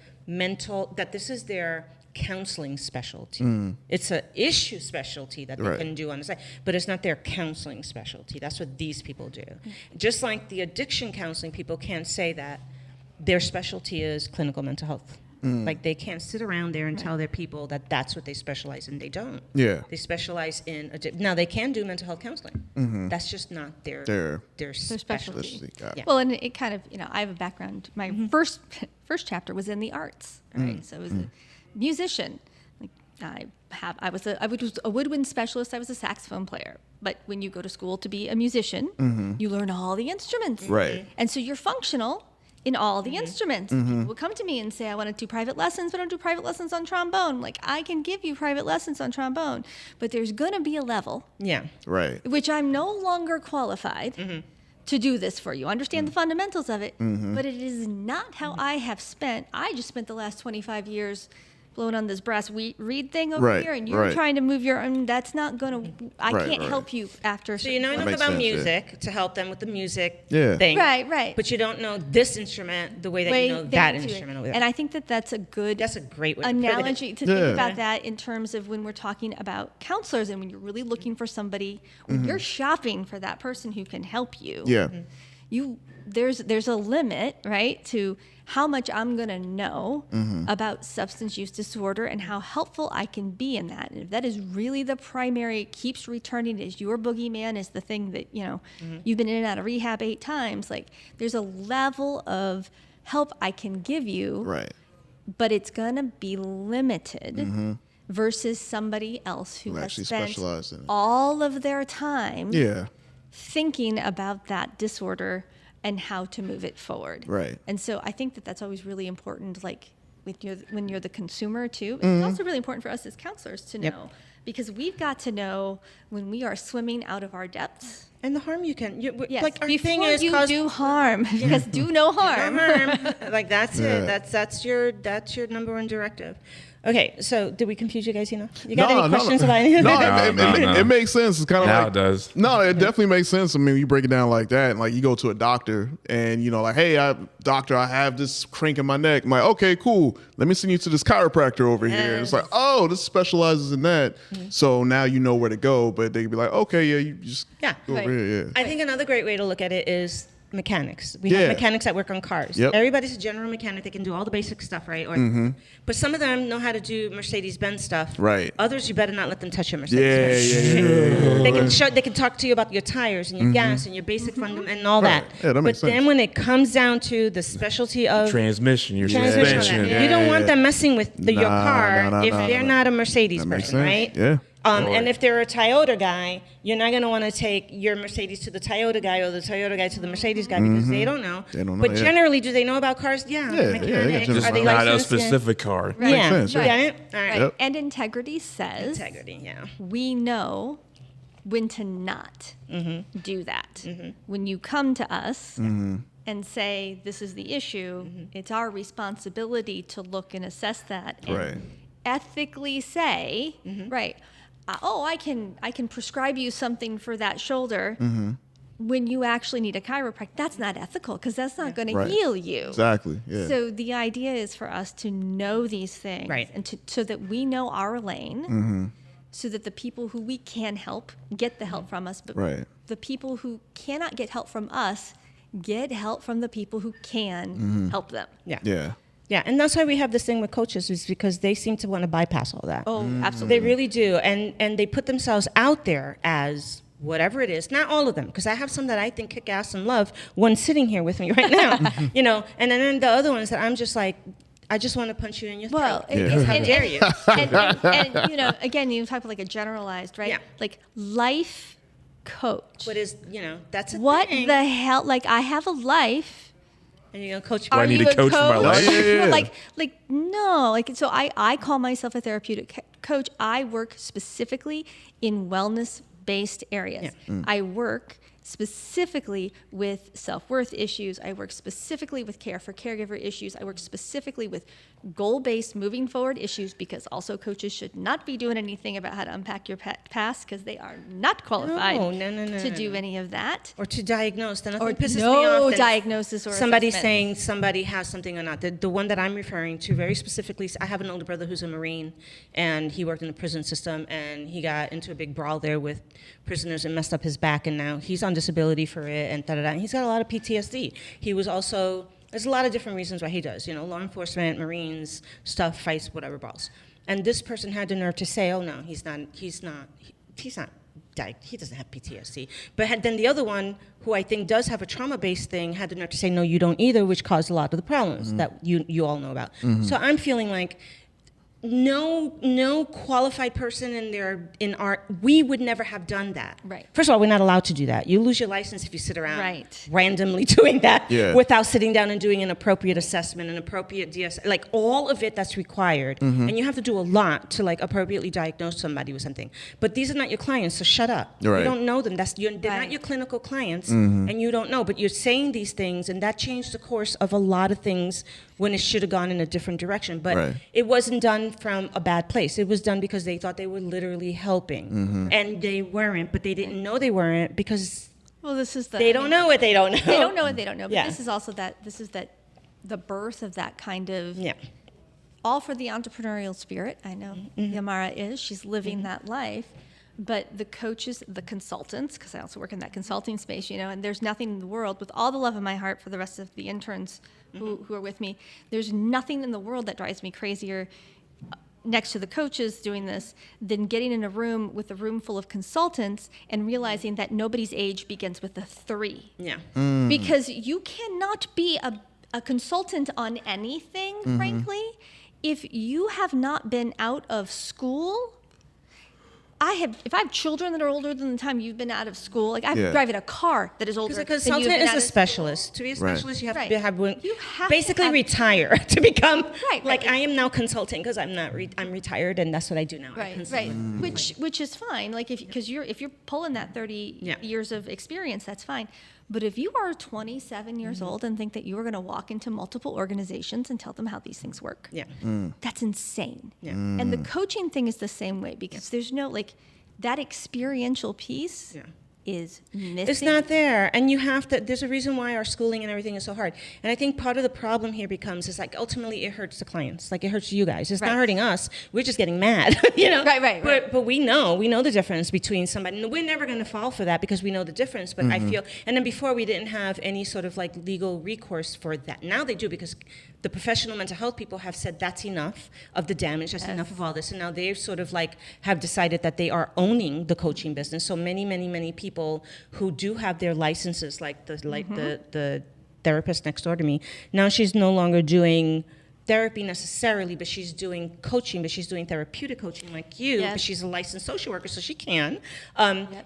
counseling specialty. It's an issue specialty that they Right. can do on the side, but it's not their counseling specialty. That's what these people do. Just like the addiction counseling people can't say that their specialty is clinical mental health. Like they can't sit around there and tell their people that that's what they specialize in. They don't. Yeah. They specialize in now they can do mental health counseling. That's just not their specialty. specialty. Got it. Yeah. Well, and it kind of, I have a background. My first chapter was in the arts, right? So I was a musician. Like I was a woodwind specialist. I was a saxophone player. But when you go to school to be a musician, you learn all the instruments. Right. And so you're functional in all the instruments. People would come to me and say, I want to do private lessons, but I don't do private lessons on trombone. Like, I can give you private lessons on trombone, but there's going to be a level Yeah. Right. which I'm no longer qualified to do this for you. Understand the fundamentals of it, but it is not how I have spent. I just spent the last 25 years blowing on this brass reed thing over Right, here, and you're right. trying to move your own. That's not going to, I Right, can't right. help you after. So you know enough makes about sense, yeah. music to help them with the music Yeah. thing. Right. But you don't know this instrument the way that you know that instrument over there. And I think that that's a good That's a great way to put it. analogy to Yeah. think about that in terms of when we're talking about counselors and when you're really looking for somebody, when you're shopping for that person who can help you. Yeah. There's a limit, right, to how much I'm going to know about substance use disorder and how helpful I can be in that. And if that is really the primary, keeps returning as your boogeyman, is the thing that, you've been in and out of rehab 8 times, like there's a level of help I can give you, Right. but it's going to be limited versus somebody else who has actually spent specialize in it. all of their time Yeah. thinking about that disorder and how to move it forward. Right. And so I think that that's always really important. Like when you're the consumer too. It's also really important for us as counselors to Yep. know, because we've got to know when we are swimming out of our depths. And the harm you can, Yes, like our before thing is you cause do harm, because do no harm. no harm. Like that's Yeah. it. That's your number one directive. Okay, so did we confuse you guys enough? You got any questions about any of No, it? No. it makes sense. It's kind of Now like it does. No, it definitely makes sense. I mean, you break it down like that, and like you go to a doctor, and you know, like, hey, doctor, I have this crank in my neck. I'm like, okay, cool. Let me send you to this chiropractor over here. And it's like, oh, this specializes in that. So now you know where to go. But they'd be like, okay, yeah, you just Yeah. go over Right. here. Yeah. I think another great way to look at it is mechanics. We Yeah. have mechanics that work on cars. Yep. Everybody's a general mechanic. They can do all the basic stuff, right? But some of them know how to do Mercedes-Benz stuff. Right. Others, you better not let them touch your Yeah, Mercedes-Benz. yeah. They can talk to you about your tires and your gas and your basic fundament and all Right. that. Yeah, that but makes then sense. when it comes down to the specialty of Transmission, your transmission, suspension. you don't want them messing with your Nah, car nah, if nah, they're nah. not a Mercedes That makes person, sense. right? Yeah. And if they're a Toyota guy, you're not going to want to take your Mercedes to the Toyota guy or the Toyota guy to the Mercedes guy because they don't know. They don't know, But yeah. generally, do they know about cars? Yeah. Yeah, Mechanics. yeah, they got Just Are they not a licensed? specific car. Right. Yeah. sense, You yeah. got it? All right. Yep. And integrity says Integrity, yeah. we know when to not do that. When you come to us and say, this is the issue, it's our responsibility to look and assess that and Right. ethically say, right, I can prescribe you something for that shoulder when you actually need a chiropractor. That's not ethical, because that's not going Right. to heal you. Exactly. Yeah. So the idea is for us to know these things, Right. and so that we know our lane, so that the people who we can help get the help from us, but Right. the people who cannot get help from us get help from the people who can help them. Yeah. yeah. Yeah, and that's why we have this thing with coaches, is because they seem to want to bypass all that. Oh, absolutely. They really do, and they put themselves out there as whatever it is. Not all of them, because I have some that I think kick ass and love. One sitting here with me right now, and then the other ones that I'm just like, I just want to punch you in your Well, throat. and- How and- dare you? and again, you talk about like a generalized, right? Yeah. Like life coach. What is, that's a What thing. the hell? Like, I have a life. And you're gonna coach. I Are need you a coach for my life? Yeah. like no. Like, so I call myself a therapeutic coach. I work specifically in wellness-based areas. Yeah. I work specifically with self-worth issues. I work specifically with care for caregiver issues. I work specifically with goal-based moving forward issues, because also coaches should not be doing anything about how to unpack your past, because they are not qualified to do any of that. Or to diagnose. Then nothing Or pisses me no off than diagnosis or somebody assessment. saying somebody has something or not. The one that I'm referring to very specifically, I have an older brother who's a Marine, and he worked in the prison system, and he got into a big brawl there with prisoners and messed up his back, and now he's on disability for it, and da-da-da. And he's got a lot of PTSD. He was also, there's a lot of different reasons why he does, law enforcement, Marines, stuff, fights, whatever balls. And this person had the nerve to say, oh no, he doesn't have PTSD. But then the other one, who I think does have a trauma-based thing, had the nerve to say, no, you don't either, which caused a lot of the problems that you all know about. So I'm feeling like no qualified person in our, we would never have done that. Right. First of all, we're not allowed to do that. You lose your license if you sit around Right. randomly doing that Yeah. without sitting down and doing an appropriate assessment, an appropriate DS, like all of it that's required. And you have to do a lot to like appropriately diagnose somebody with something. But these are not your clients, so shut up. Right. You don't know them. They're not Right. your clinical clients, and you don't know. But you're saying these things, and that changed the course of a lot of things when it should have gone in a different direction. But Right. it wasn't done from a bad place. It was done because they thought they were literally helping. And they weren't, but they didn't know they weren't because Well, this is the they don't know what they don't know. They don't know what they don't know. But Yeah. this is also the birth of that kind of Yeah. all for the entrepreneurial spirit. I know Xiomara is. She's living that life. But the coaches, the consultants, because I also work in that consulting space, and there's nothing in the world, with all the love in my heart for the rest of the interns who are with me, there's nothing in the world that drives me crazier next to the coaches doing this than getting in a room with a room full of consultants and realizing that nobody's age begins with a 3. Yeah. Because you cannot be a consultant on anything, frankly, if you have not been out of school if I have children that are older than the time you've been out of school, like I'm Yeah. driving a car that is older Because a than you've consultant been is out a of school. specialist. To be a Right. specialist, you have Right. to have You have to basically have- retire to become Right, like right. I am now consulting because I'm not I'm retired and that's what I do now. I Right, consult. right. Which is fine. Like if you're pulling that 30 Yeah. years of experience, that's fine. But if you are 27 years old and think that you are going to walk into multiple organizations and tell them how these things work, Yeah. that's insane. Yeah. And the coaching thing is the same way because there's no like that experiential piece Yeah. is missing. It's not there, and you have to. There's a reason why our schooling and everything is so hard. And I think part of the problem here becomes is like ultimately it hurts the clients, like it hurts you guys. It's Right. not hurting us. We're just getting mad, you know. Right. But we know the difference between somebody. And we're never going to fall for that because we know the difference. But I feel, and then before we didn't have any sort of like legal recourse for that. Now they do because the professional mental health people have said that's enough of the damage, that's enough of all this, and now they've sort of like have decided that they are owning the coaching business. So many people who do have their licenses, like the therapist next door to me, now she's no longer doing therapy necessarily, but she's doing coaching, but she's doing therapeutic coaching like you, Yes. but she's a licensed social worker, so she can.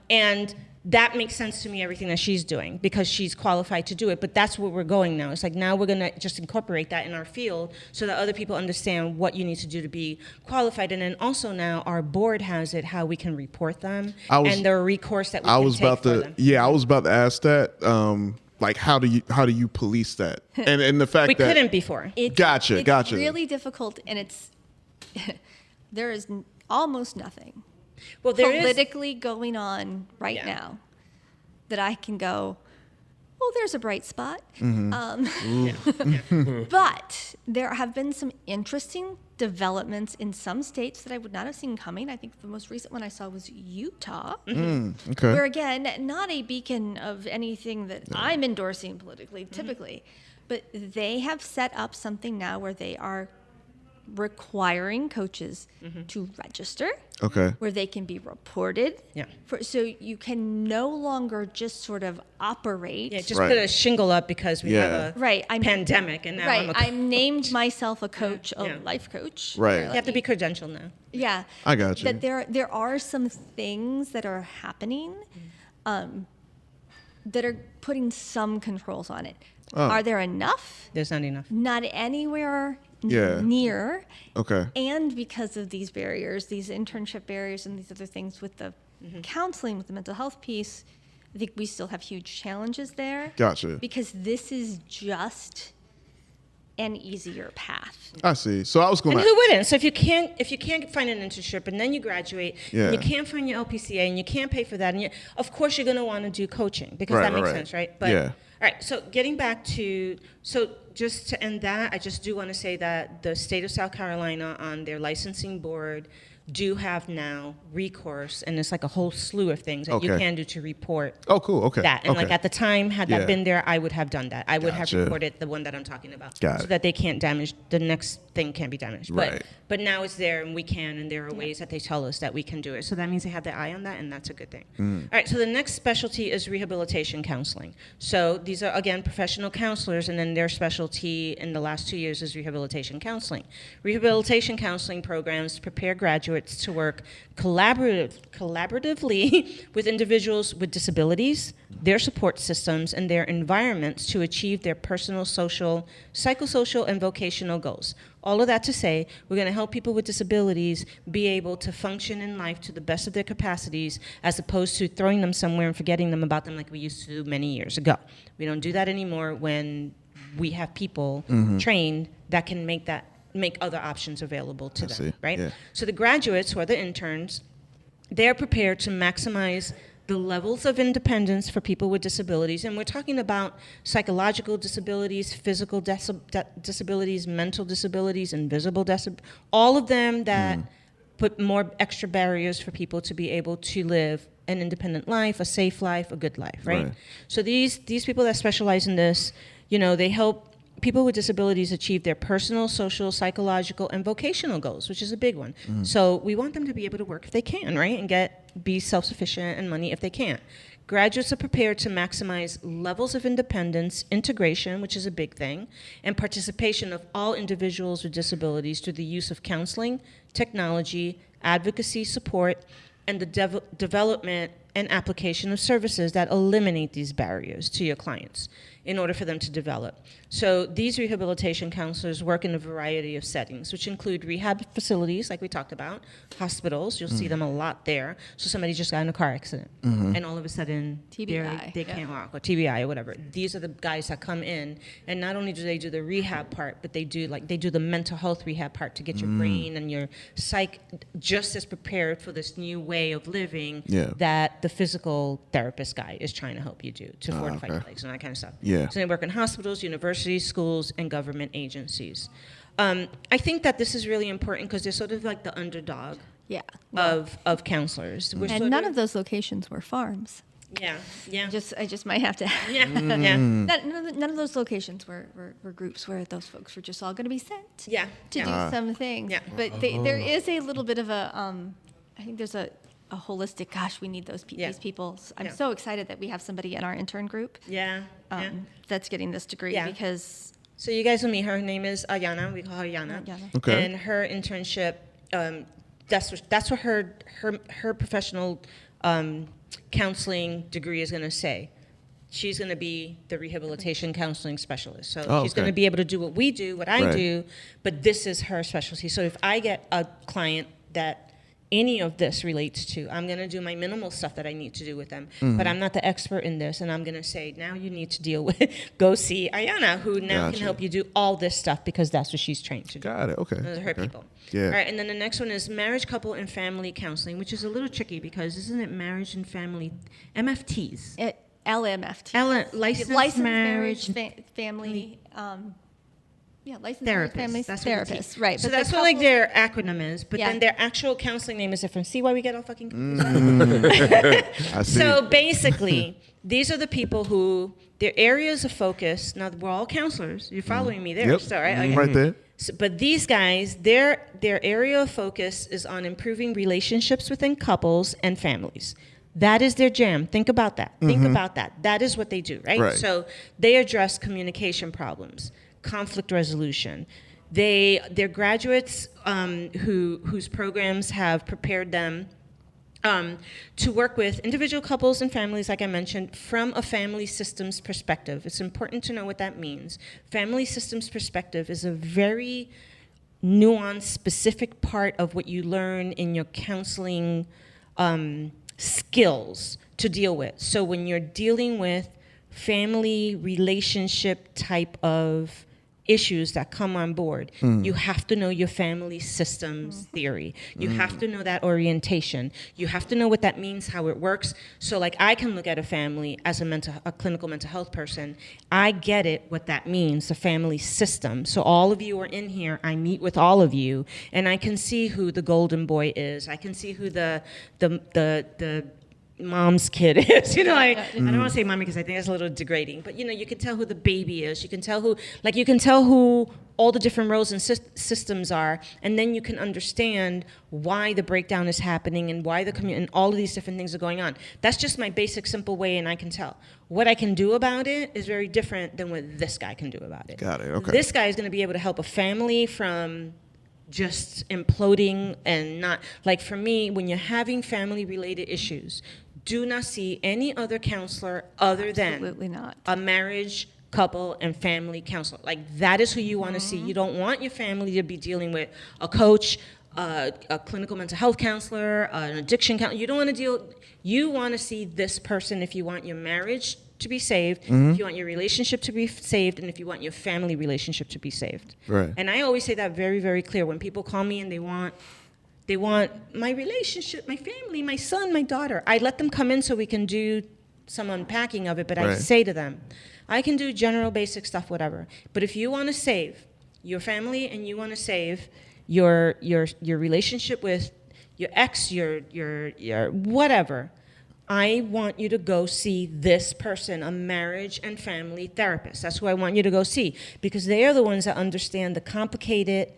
And that makes sense to me, everything that she's doing, because she's qualified to do it. But that's where we're going now. It's like now we're going to just incorporate that in our field so that other people understand what you need to do to be qualified. And then also now our board has it, how we can report them and the recourse that we can take for them. I was about to ask that. Like, how do you police that? And the fact We that couldn't before. Gotcha. It's really difficult, and it's there is almost nothing Well, there is. politically going on right Yeah. now that I can go, oh, there's a bright spot. But there have been some interesting developments in some states that I would not have seen coming. I think the most recent one I saw was Utah, okay. where again, not a beacon of anything that I'm endorsing politically, typically, but they have set up something now where they are requiring coaches to register, Okay. where they can be reported. Yeah. So you can no longer just sort of operate. Yeah, just Right. put a shingle up because we have a Right, I'm- pandemic, and now Right, I'm I'm named myself a coach, a Yeah. life coach. Right. you have to be credentialed now. Yeah, I got you. That there are some things that are happening, that are putting some controls on it. Oh. Are there enough? There's not enough. Not anywhere Yeah. near. Okay. And because of these barriers, these internship barriers and these other things with the counseling, with the mental health piece, I think we still have huge challenges there. Gotcha. Because this is just an easier path. I see. So I was going And to. who wouldn't? So if you can't find an internship and then you graduate, Yeah. and you can't find your LPCA and you can't pay for that, and of course you're going to want to do coaching because Right, that makes right. sense, right? But Yeah. all right. So getting back to just to end that, I just do want to say that the state of South Carolina on their licensing board do have now recourse, and it's like a whole slew of things that you Okay. can do to report Oh, cool. Okay. that. And okay. like at the time, had that Yeah. been there, I would have done that. I would Gotcha. have reported the one that I'm talking about, Got so it. that they can't damage the next thing can't be damaged. Right. But now it's there, and we can, and there are ways that they tell us that we can do it. So that means they have their eye on that, and that's a good thing. All right. So the next specialty is rehabilitation counseling. So these are again professional counselors, and then their specialty in the last 2 years is rehabilitation counseling. Rehabilitation counseling programs prepare graduates to work collaboratively with individuals with disabilities, their support systems, and their environments to achieve their personal, social, psychosocial, and vocational goals. All of that to say, we're going to help people with disabilities be able to function in life to the best of their capacities, as opposed to throwing them somewhere and forgetting them about them like we used to do many years ago. We don't do that anymore when we have people trained that can make other options available to them, see. right? Yeah. So the graduates, who are the interns, they're prepared to maximize the levels of independence for people with disabilities. And we're talking about psychological disabilities, physical disabilities, mental disabilities, invisible disabilities, all of them that put more extra barriers for people to be able to live an independent life, a safe life, a good life, right? Right. So these people that specialize in this, they help people with disabilities achieve their personal, social, psychological, and vocational goals, which is a big one. So we want them to be able to work if they can, right? And be self-sufficient and money if they can. Graduates are prepared to maximize levels of independence, integration, which is a big thing, and participation of all individuals with disabilities through the use of counseling, technology, advocacy, support, and the development and application of services that eliminate these barriers to your clients in order for them to develop. So these rehabilitation counselors work in a variety of settings, which include rehab facilities, like we talked about, hospitals, you'll see them a lot there. So somebody just got in a car accident, and all of a sudden TBI, they can't walk, or TBI or whatever. These are the guys that come in, and not only do they do the rehab part, but they do the mental health rehab part to get your brain and your psyche just as prepared for this new way of living that the physical therapist guy is trying to help you do to fortify your legs and that kind of stuff. Yeah. So they work in hospitals, universities, schools, and government agencies. I think that this is really important because they're sort of like the underdog of counselors. We're And none of those locations were farms. Yeah. I just might have to. Yeah. None of those locations were groups where those folks were just all going to be sent to do some things. Yeah. But there is a little bit of a, I think there's a holistic, gosh, we need these people. I'm so excited that we have somebody in our intern group that's getting this degree because. So you guys will meet her. Her name is Ayana. We call her Ayana. Okay. And her internship, that's what her professional counseling degree is going to say. She's going to be the rehabilitation counseling specialist. So she's going to be able to do what we do, what I do, but this is her specialty. So if I get a client that any of this relates to, I'm going to do my minimal stuff that I need to do with them, but I'm not the expert in this, and I'm going to say, now you need to deal with, go see Ayana, who now can help you do all this stuff because that's what she's trained to do. Got it, okay. Those are her people. Yeah. All right, and then the next one is marriage, couple, and family counseling, which is a little tricky because isn't it marriage and family, MFTs? LMFT. Licensed marriage family. Licensed therapist. Family That's therapist, right? So that's what like their acronym is, but then their actual counseling name is different. See why we get all fucking confused? I see. So basically, these are the people who their areas of focus. Now we're all counselors. You're following me there, Yep. so right? Okay. Right there. So, but these guys, their area of focus is on improving relationships within couples and families. That is their jam. Think about that. Think about that. That is what they do, right? So they address communication problems, conflict resolution. They're graduates whose programs have prepared them to work with individual couples and families, like I mentioned, from a family systems perspective. It's important to know what that means. Family systems perspective is a very nuanced, specific part of what you learn in your counseling skills to deal with. So when you're dealing with family relationship type of issues that come on board, you have to know your family systems theory. You have to know that orientation. You have to know what that means, how it works. So like I can look at a family as a clinical mental health person. I get it, what that means, the family system. So all of you are in here. I meet with all of you, and I can see who the golden boy is. I can see who the mom's kid is, I don't want to say mommy because I think that's a little degrading, but you can tell who the baby is. You can tell who all the different roles and systems are, and then you can understand why the breakdown is happening and why and all of these different things are going on. That's just my basic, simple way, and I can tell. What I can do about it is very different than what this guy can do about it. Got it, okay. This guy is going to be able to help a family from just imploding and not, like for me, when you're having family related issues, do not see any other counselor other than Absolutely not. a marriage, couple, and family counselor. Like that is who you want to see. You don't want your family to be dealing with a coach, a clinical mental health counselor, an addiction counselor. You don't want to you want to see this person if you want your marriage to be saved, if you want your relationship to be saved, and if you want your family relationship to be saved. Right. And I always say that very, very clear. When people call me and they want my relationship, my family, my son, my daughter, I let them come in so we can do some unpacking of it, but I say to them, I can do general basic stuff, whatever. But if you want to save your family and you want to save your relationship with your ex, your whatever, I want you to go see this person, a marriage and family therapist. That's who I want you to go see, because they are the ones that understand the complicated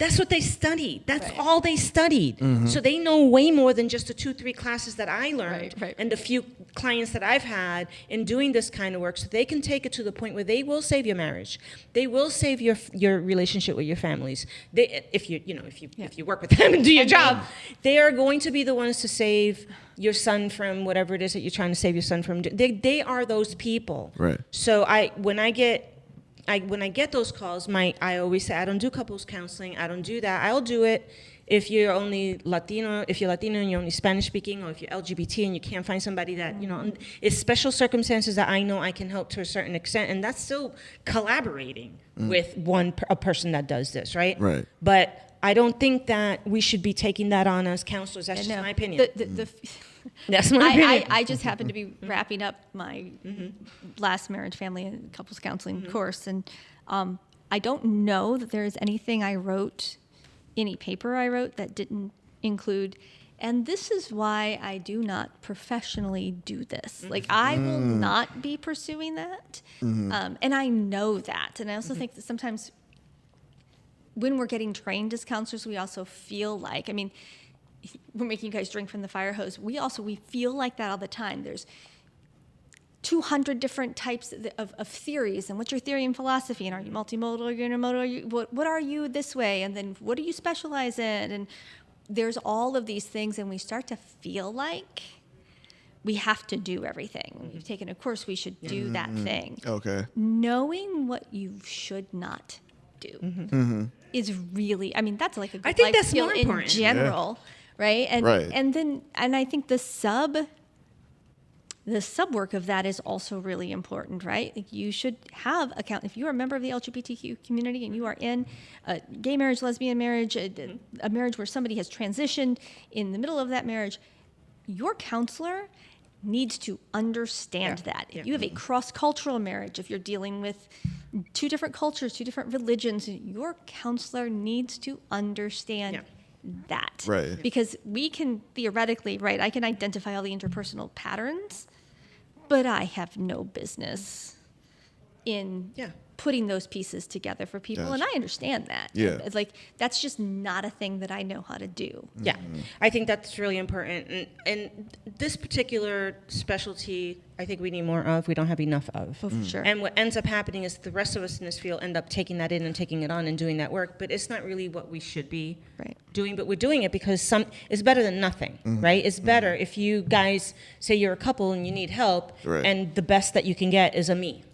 That's what they studied. That's Right. all they studied. So they know way more than just the 2-3 classes that I learned Right. and the few clients that I've had in doing this kind of work. So they can take it to the point where they will save your marriage. They will save your relationship with your families. If you work with them and do your job, they are going to be the ones to save your son from whatever it is that you're trying to save your son from. They are those people. Right. So when I get those calls, I always say I don't do couples counseling. I don't do that. I'll do it if you're only Latino, if you're Latino and you're only Spanish speaking, or if you're LGBT and you can't find somebody that it's special circumstances that I know I can help to a certain extent, and that's still collaborating with a person that does this, right? Right. But I don't think that we should be taking that on as counselors. That's just my opinion. That's my opinion. I just happened to be wrapping up my last marriage, family, and couples counseling course, and I don't know that there is anything any paper I wrote that didn't include. And this is why I do not professionally do this. Like, I will not be pursuing that, and I know that. And I also think that sometimes when we're getting trained as counselors, we also feel like, we're making you guys drink from the fire hose. We feel like that all the time. There's 200 different types of theories, and what's your theory in philosophy, and are you multimodal, or you're intermodal, what are you this way, and then what do you specialize in, and there's all of these things, and we start to feel like we have to do everything. When we've taken a course, we should do that thing. Okay. Knowing what you should not do is really, that's like a good I think life that's skill more in important. general, right? And Right. and I think the sub work of that is also really important, right? Like, you should have if you are a member of the LGBTQ community and you are in a gay marriage, lesbian marriage, a marriage where somebody has transitioned in the middle of that marriage, your counselor needs to understand that. If you have a cross-cultural marriage, if you're dealing with 2 different cultures, 2 different religions, your counselor needs to understand that. Right. Because we can theoretically, I can identify all the interpersonal patterns, but I have no business in putting those pieces together for people. Gotcha. And I understand that. Yeah. It's like, that's just not a thing that I know how to do. Yeah, I think that's really important. And this particular specialty, I think we need more of. We don't have enough of. Oh, for sure. And what ends up happening is the rest of us in this field end up taking that in and taking it on and doing that work. But it's not really what we should be doing. But we're doing it because it's better than nothing, right? It's better if you guys say you're a couple and you need help, and the best that you can get is a me.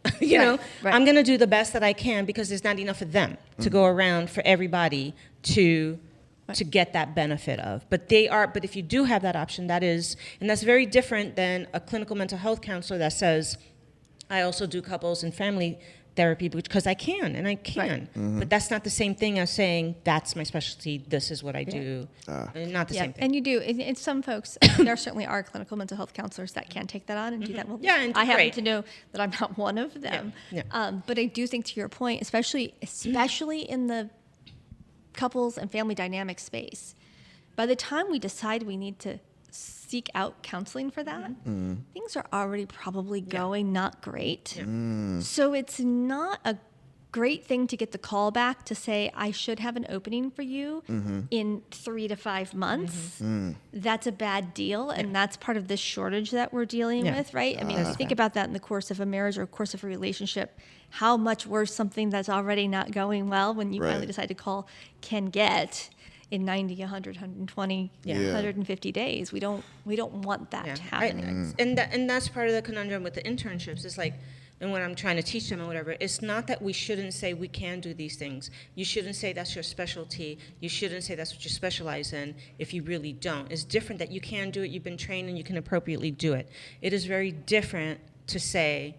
I'm going to do the best that I can because there's not enough of them to go around for everybody to get that benefit of. But if you do have that option, that's very different than a clinical mental health counselor that says, I also do couples and family therapy because I can, and I can. But that's not the same thing as saying, that's my specialty, this is what I do. Not the same thing. And you do. And some folks, there certainly are clinical mental health counselors that can take that on and do that. Well, and I happen great. to know that I'm not one of them. But I do think, to your point, especially in the couples and family dynamic space, by the time we decide we need to seek out counseling for that, things are already probably going not great. So it's not a great thing to get the call back to say, I should have an opening for you in 3 to 5 months. That's a bad deal, and that's part of this shortage that we're dealing with, right? If you think about that in the course of a marriage or course of a relationship, how much worse something that's already not going well when you finally decide to call can get in 90, 100, 120, 150 days. We don't want that happening. And that's part of the conundrum with the internships. It's like, and when I'm trying to teach them or whatever, it's not that we shouldn't say we can do these things. You shouldn't say that's your specialty. You shouldn't say that's what you specialize in if you really don't. It's different that you can do it, you've been trained, and you can appropriately do it. It is very different to say,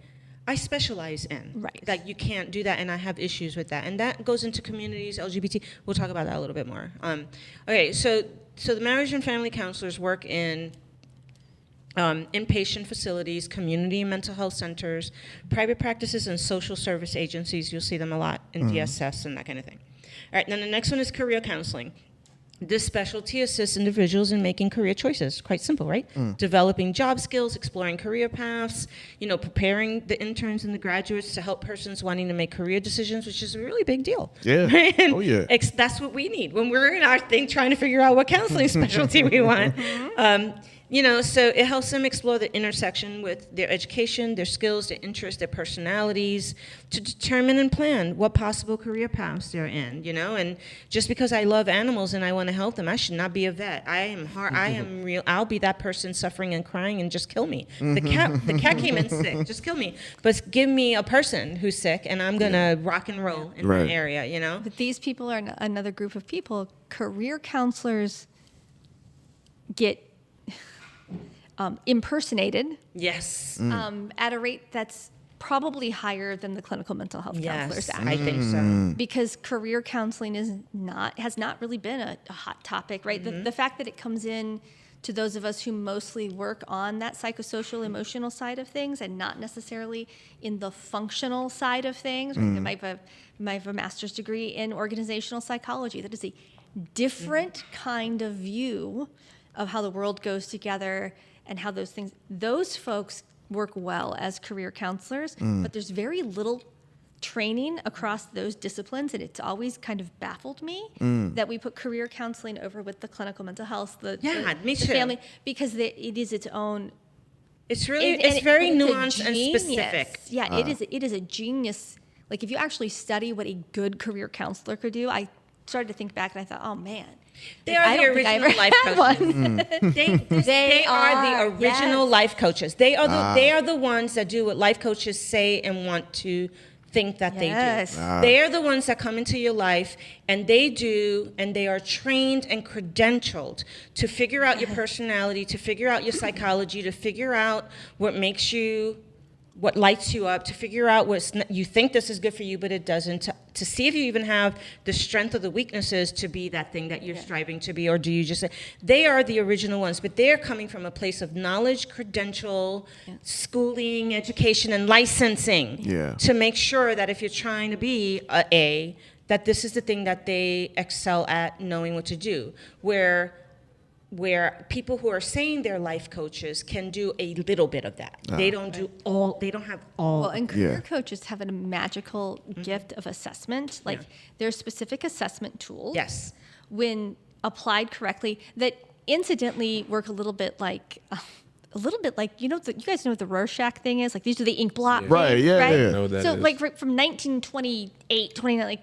I specialize in. Right. Like, you can't do that, and I have issues with that. And that goes into communities, LGBT. We'll talk about that a little bit more. Okay, so the marriage and family counselors work in inpatient facilities, community and mental health centers, private practices, and social service agencies. You'll see them a lot in DSS and that kind of thing. All right, then the next one is career counseling. This specialty assists individuals in making career choices. Quite simple, right? Developing job skills, exploring career paths, preparing the interns and the graduates to help persons wanting to make career decisions, which is a really big deal. Yeah. Right? And Oh, yeah. that's what we need when we're in our thing trying to figure out what counseling specialty we want. So it helps them explore the intersection with their education, their skills, their interests, their personalities, to determine and plan what possible career paths they're in, And just because I love animals and I want to help them, I should not be a vet. I am real. I'll be that person suffering and crying and just kill me. The cat came in sick, just kill me. But give me a person who's sick and I'm going to rock and roll in Right. that area, But these people are another group of people. Career counselors get impersonated Yes. at a rate that's probably higher than the clinical mental health counselors Yes, act. I think so. Because career counseling has not really been a hot topic, right? The fact that it comes in to those of us who mostly work on that psychosocial, emotional side of things, and not necessarily in the functional side of things. Right? I might have a master's degree in organizational psychology. That is a different kind of view of how the world goes together and how those folks work well as career counselors, but there's very little training across those disciplines, and it's always kind of baffled me that we put career counseling over with the clinical mental health, Me the too. family, because it is its own. It's very a nuanced and genius. specific. Yeah, it is a genius. Like if you actually study what a good career counselor could do, I started to think back and I thought, oh man. They I are the don't think I original ever life had coaches. one. They are the original yes. life coaches. They are the ones that do what life coaches say and want to think that Yes. they do. They are the ones that come into your life and they are trained and credentialed to figure out your personality, to figure out your psychology, to figure out what lights you up, to figure out you think this is good for you, but it doesn't, to see if you even have the strength or the weaknesses to be that thing that you're striving to be, or do you just say, they are the original ones, but they're coming from a place of knowledge, credential, schooling, education, and licensing to make sure that if you're trying to be that this is the thing that they excel at knowing what to do, where people who are saying they're life coaches can do a little bit of that. They don't do all, they don't have all. Well, and career coaches have a magical gift of assessment. Like there's specific assessment tools. Yes. When applied correctly, that incidentally work a little bit like you guys know what the Rorschach thing is. Like these are the ink blot. Right. things, Yeah. right? Yeah. know what that So is. like from 1928, 29, like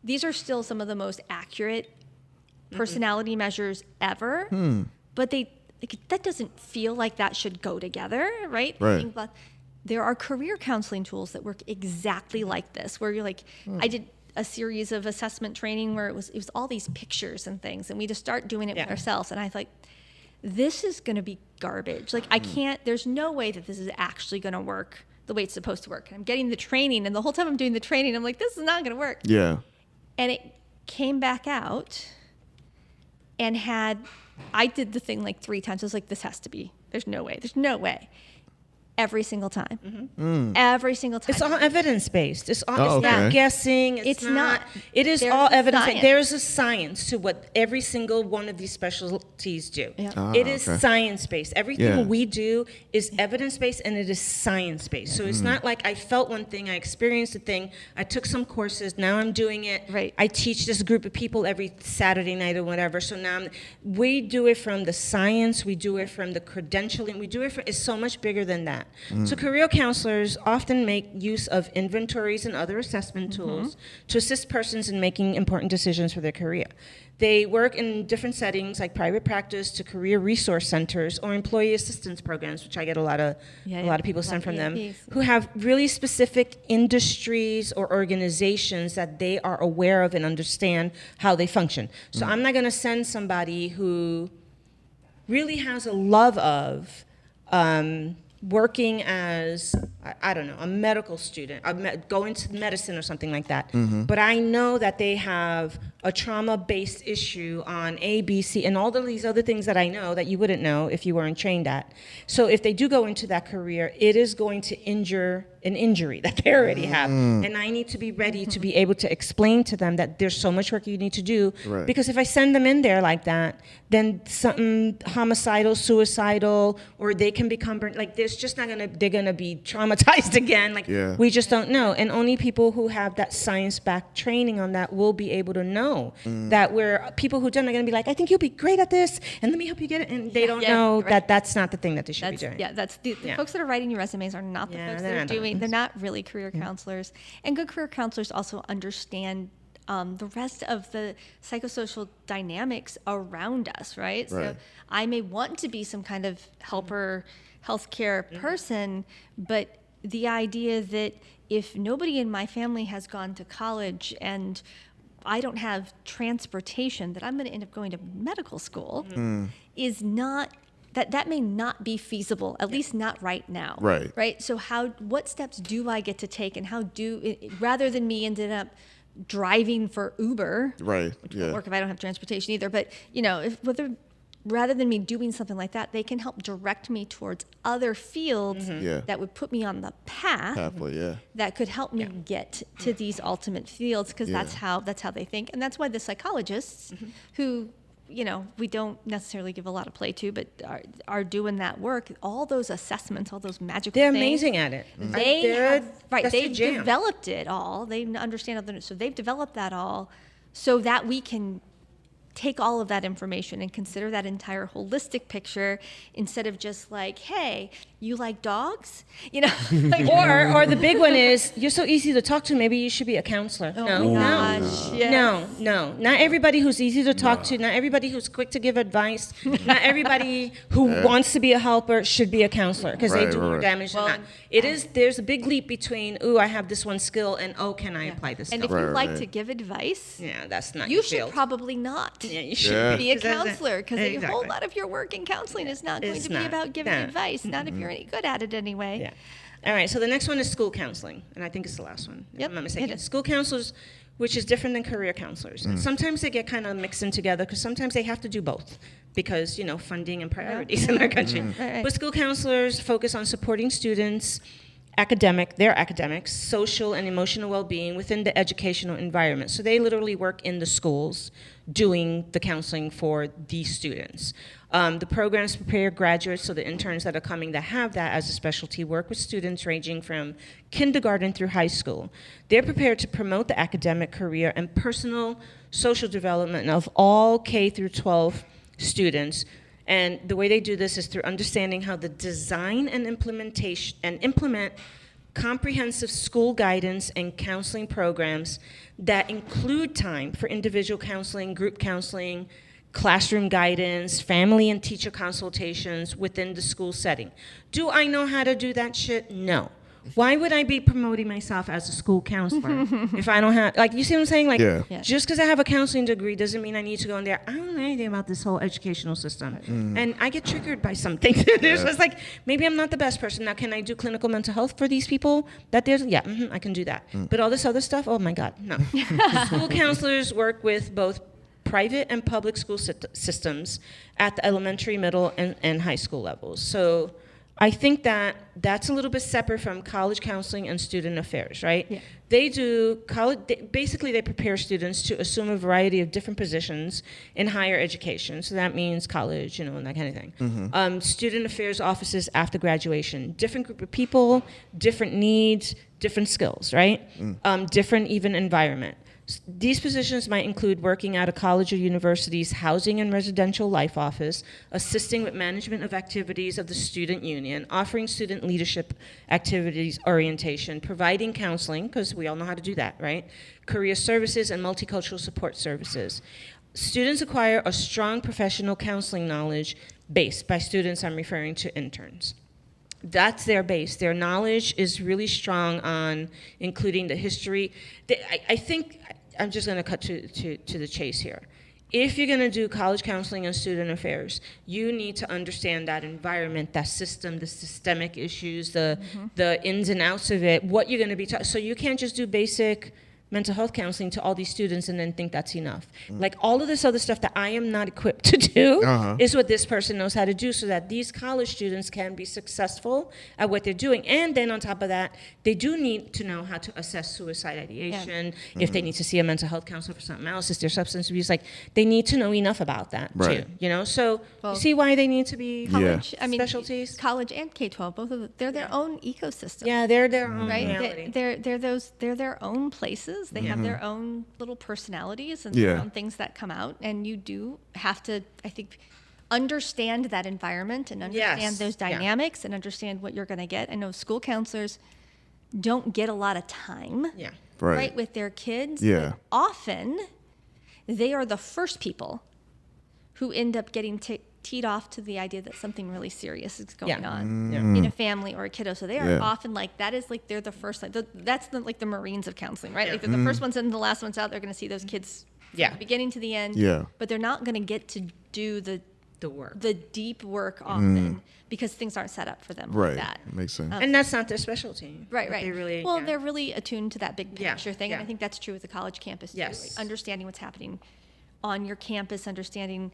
these are still some of the most accurate personality measures ever, but that doesn't feel like that should go together, right? Right. But there are career counseling tools that work exactly like this, where you're like, I did a series of assessment training where it was all these pictures and things, and we just start doing it with ourselves, and I thought, this is going to be garbage. Like I can't. There's no way that this is actually going to work the way it's supposed to work. And I'm getting the training, and the whole time I'm doing the training, I'm like, this is not going to work. Yeah. And it came back out. And I did the thing like 3 times. I was like, this has to be. There's no way. Every single time. Every single time. It's all evidence-based. It's okay. not guessing. It's not. It is There's all a evidence. science. There is a science to what every single one of these specialties do. Yeah. It is Okay. science-based. Everything Yeah. we do is evidence-based and it is science-based. So it's not like I felt one thing, I experienced a thing, I took some courses, now I'm doing it. Right. I teach this group of people every Saturday night or whatever. So now we do it from the science, we do it from the credentialing, it's so much bigger than that. So career counselors often make use of inventories and other assessment tools to assist persons in making important decisions for their career. They work in different settings like private practice to career resource centers or employee assistance programs, which I get a lot of people sent from them, EAPs. who have really specific industries or organizations that they are aware of and understand how they function. So I'm not going to send somebody who really has a love of working as, I don't know, a medical student, going to medicine or something like that. But I know that they have a trauma-based issue on A, B, C, and all of these other things that I know that you wouldn't know if you weren't trained at. So if they do go into that career, it is going to injure an injury that they already have. And I need to be ready to be able to explain to them that there's so much work you need to do. Right. Because if I send them in there like that, then something homicidal, suicidal, or they can become burnt. Like there's just not they're gonna be traumatized again. Like we just don't know. And only people who have that science-backed training on that will be able to know that where people who don't are gonna be like, I think you'll be great at this, and let me help you get it. And they don't know that that's not the thing that they should be doing. Yeah, that's the folks that are writing your resumes are not the folks that are doing. They're not really career counselors. And good career counselors also understand the rest of the psychosocial dynamics around us, right? So I may want to be some kind of helper, healthcare person, but the idea that if nobody in my family has gone to college and I don't have transportation, that I'm going to end up going to medical school is not. That may not be feasible, at least not right now. Right. So what steps do I get to take, and rather than me ending up driving for Uber, which won't work if I don't have transportation either. But rather than me doing something like that, they can help direct me towards other fields that would put me on the pathway that could help me get to these ultimate fields, because that's how they think, and that's why the psychologists who we don't necessarily give a lot of play to, but are doing that work. All those assessments, all those magical they're things. amazing at it. They've developed it all. They understand so they've developed that all so that we can take all of that information and consider that entire holistic picture instead of just like, hey, you like dogs? Or the big one is, you're so easy to talk to, maybe you should be a counselor. No. Not everybody who's easy to talk to, not everybody who's quick to give advice, not everybody who wants to be a helper should be a counselor, because they do more damage than not. There's a big leap between, I have this one skill, and can I apply this and skill? if you like to give advice, that's not you your should field. probably not. Yeah, you should be a counselor, because a whole Exactly. lot of your work in counseling is not going to be about giving advice, not if you're any good at it anyway. Yeah. All right, so the next one is school counseling, and I think it's the last one, if I'm not mistaken. School counselors, which is different than career counselors. And sometimes they get kind of mixed in together, because sometimes they have to do both, because, funding and priorities in our country. But school counselors focus on supporting students' their academics, social and emotional well-being within the educational environment. So they literally work in the schools doing the counseling for these students. The programs prepare graduates, so the interns that are coming that have that as a specialty work with students ranging from kindergarten through high school. They're prepared to promote the academic, career, and personal social development of all K through 12 students. And the way they do this is through understanding how the design and implement comprehensive school guidance and counseling programs that include time for individual counseling, group counseling, classroom guidance, family and teacher consultations within the school setting. Do I know how to do that shit? No. Why would I be promoting myself as a school counselor if I don't have, you see what I'm saying? Just because I have a counseling degree doesn't mean I need to go in there. I don't know anything about this whole educational system. And I get triggered by some things. There's just maybe I'm not the best person. Now, can I do clinical mental health for these people? I can do that. But all this other stuff, oh my God, no. School counselors work with both private and public school systems at the elementary, middle, and high school levels. So I think that's a little bit separate from college counseling and student affairs, right? Yeah. They do basically they prepare students to assume a variety of different positions in higher education. So that means college, and that kind of thing. Student affairs offices after graduation, different group of people, different needs, different skills, right? Different even environment. These positions might include working at a college or university's housing and residential life office, assisting with management of activities of the student union, offering student leadership activities orientation, providing counseling, because we all know how to do that, right? Career services and multicultural support services. Students acquire a strong professional counseling knowledge base. By students, I'm referring to interns. That's their base. Their knowledge is really strong on including the history. I think, I'm just going to cut to the chase here. If you're going to do college counseling and student affairs, you need to understand that environment, that system, the systemic issues, the ins and outs of it, what you're going to be so you can't just do basic mental health counseling to all these students and then think that's enough. Like all of this other stuff that I am not equipped to do is what this person knows how to do, so that these college students can be successful at what they're doing. And then on top of that, they do need to know how to assess suicide ideation, if they need to see a mental health counselor for something else, if there's substance abuse, like they need to know enough about that too, you know? So you see why they need to be College, I mean, specialties? college and K-12, both of them, they're their own ecosystem. Yeah, they're their own Right, reality. they're their own places. They have their own little personalities and their own things that come out, and you do have to, I think, understand that environment and understand those dynamics and understand what you're going to get. I know school counselors don't get a lot of time, right, with their kids. Yeah. But often, they are the first people who end up getting teed off to the idea that something really serious is going on in a family or a kiddo. So they are often like, that is like, they're the first, like, that's the, like the Marines of counseling, right? Like they're the first ones in, the last ones out. They're going to see those kids from the beginning to the end. Yeah. But they're not going to get to do the work. the deep work often because things aren't set up for them like that. Makes sense. And that's not their specialty. Right. They really, they're really attuned to that big picture thing. And I think that's true with the college campus too. Yes. Like understanding what's happening on your campus, understanding,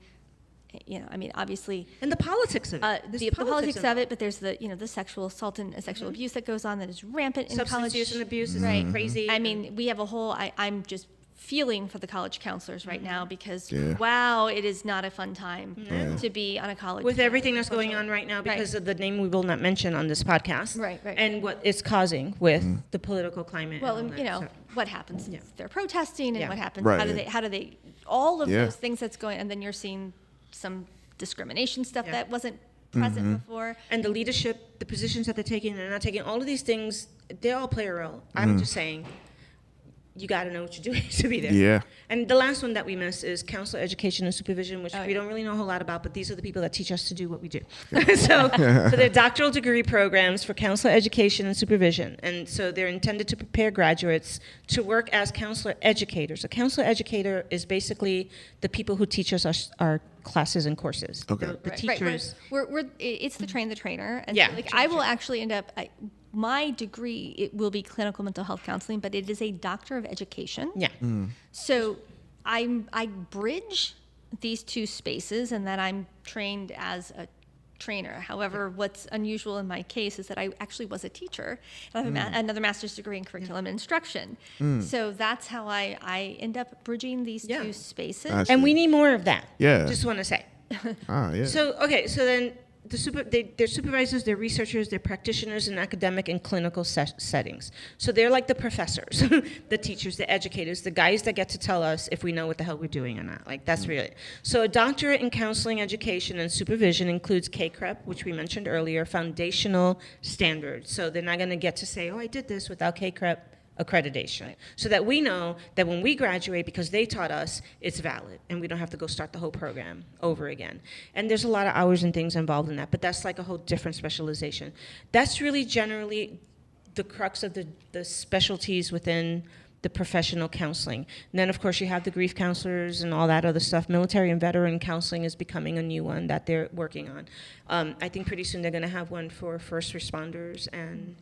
you know, I mean, obviously. And the politics of it. The politics of it, but there's the, you know, the sexual assault and sexual abuse that goes on that is rampant in Substance college. use and abuse is crazy. I mean, we have a whole, I'm just feeling for the college counselors right now because, wow, it is not a fun time to be on a college with campus, everything that's going on right now because of the name we will not mention on this podcast. Right. And what it's causing with the political climate. Well, and and, all you that, know, so. what happens if they're protesting and what happens, Right. how do they, all of those things that's going, and then you're seeing some discrimination stuff that wasn't present before. And the leadership, the positions that they're taking and they're not taking, all of these things, they all play a role. I'm just saying, you got to know what you're doing to be there. Yeah. And the last one that we miss is counselor education and supervision, which we don't really know a whole lot about, but these are the people that teach us to do what we do. So they're doctoral degree programs for counselor education and supervision. And so they're intended to prepare graduates to work as counselor educators. A counselor educator is basically the people who teach us our classes and courses. Okay. The teachers. It's the train the trainer. And Yeah. so, like, I will actually end up, my degree, it will be clinical mental health counseling, but it is a doctor of education. Yeah. So I bridge these two spaces, and then I'm trained as a trainer. However, what's unusual in my case is that I actually was a teacher. And I have another master's degree in curriculum and instruction. So that's how I end up bridging these two spaces. I see. And we need more of that. Yeah. Just want to say. Yeah. So, okay, so then they're supervisors, they're researchers, they're practitioners in academic and clinical settings. So they're like the professors, the teachers, the educators, the guys that get to tell us if we know what the hell we're doing or not. Like, that's really it. So a doctorate in counseling, education, and supervision includes KCREP, which we mentioned earlier, foundational standards. So they're not going to get to say, oh, I did this without KCREP accreditation, so that we know that when we graduate, because they taught us, it's valid and we don't have to go start the whole program over again. And there's a lot of hours and things involved in that, but that's like a whole different specialization. That's really generally the crux of the specialties within the professional counseling. And then, of course, you have the grief counselors and all that other stuff. Military and veteran counseling is becoming a new one that they're working on. I think pretty soon they're going to have one for first responders and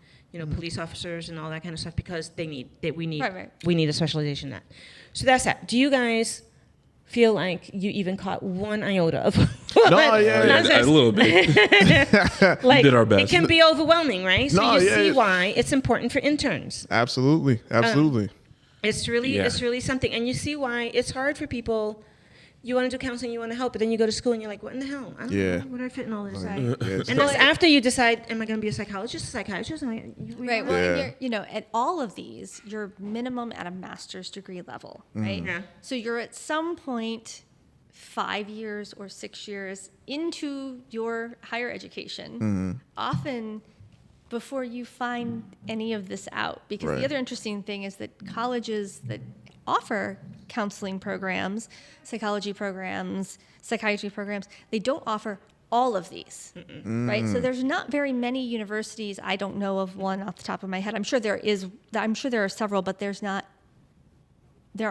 police officers and all that kind of stuff, because we need a specialization in that. So that's that. Do you guys feel like you even caught one iota of a little bit. Like, we did our best. It can be overwhelming, right? So you see why it's important for interns. Absolutely. It's really something, and you see why it's hard for people. You want to do counseling, you want to help, but then you go to school and you're like, what in the hell? I don't know. What do I fit in all this? And that's after you decide, am I going to be a psychologist, a psychiatrist? Right. Well, at all of these, you're minimum at a master's degree level, right? Yeah. So you're at some point 5 years or 6 years into your higher education, often before you find any of this out. Because the other interesting thing is that colleges that offer counseling programs, psychology programs, psychiatry programs, they don't offer all of these, right? So there's not very many universities. I don't know of one off the top of my head. I'm sure there are several, but there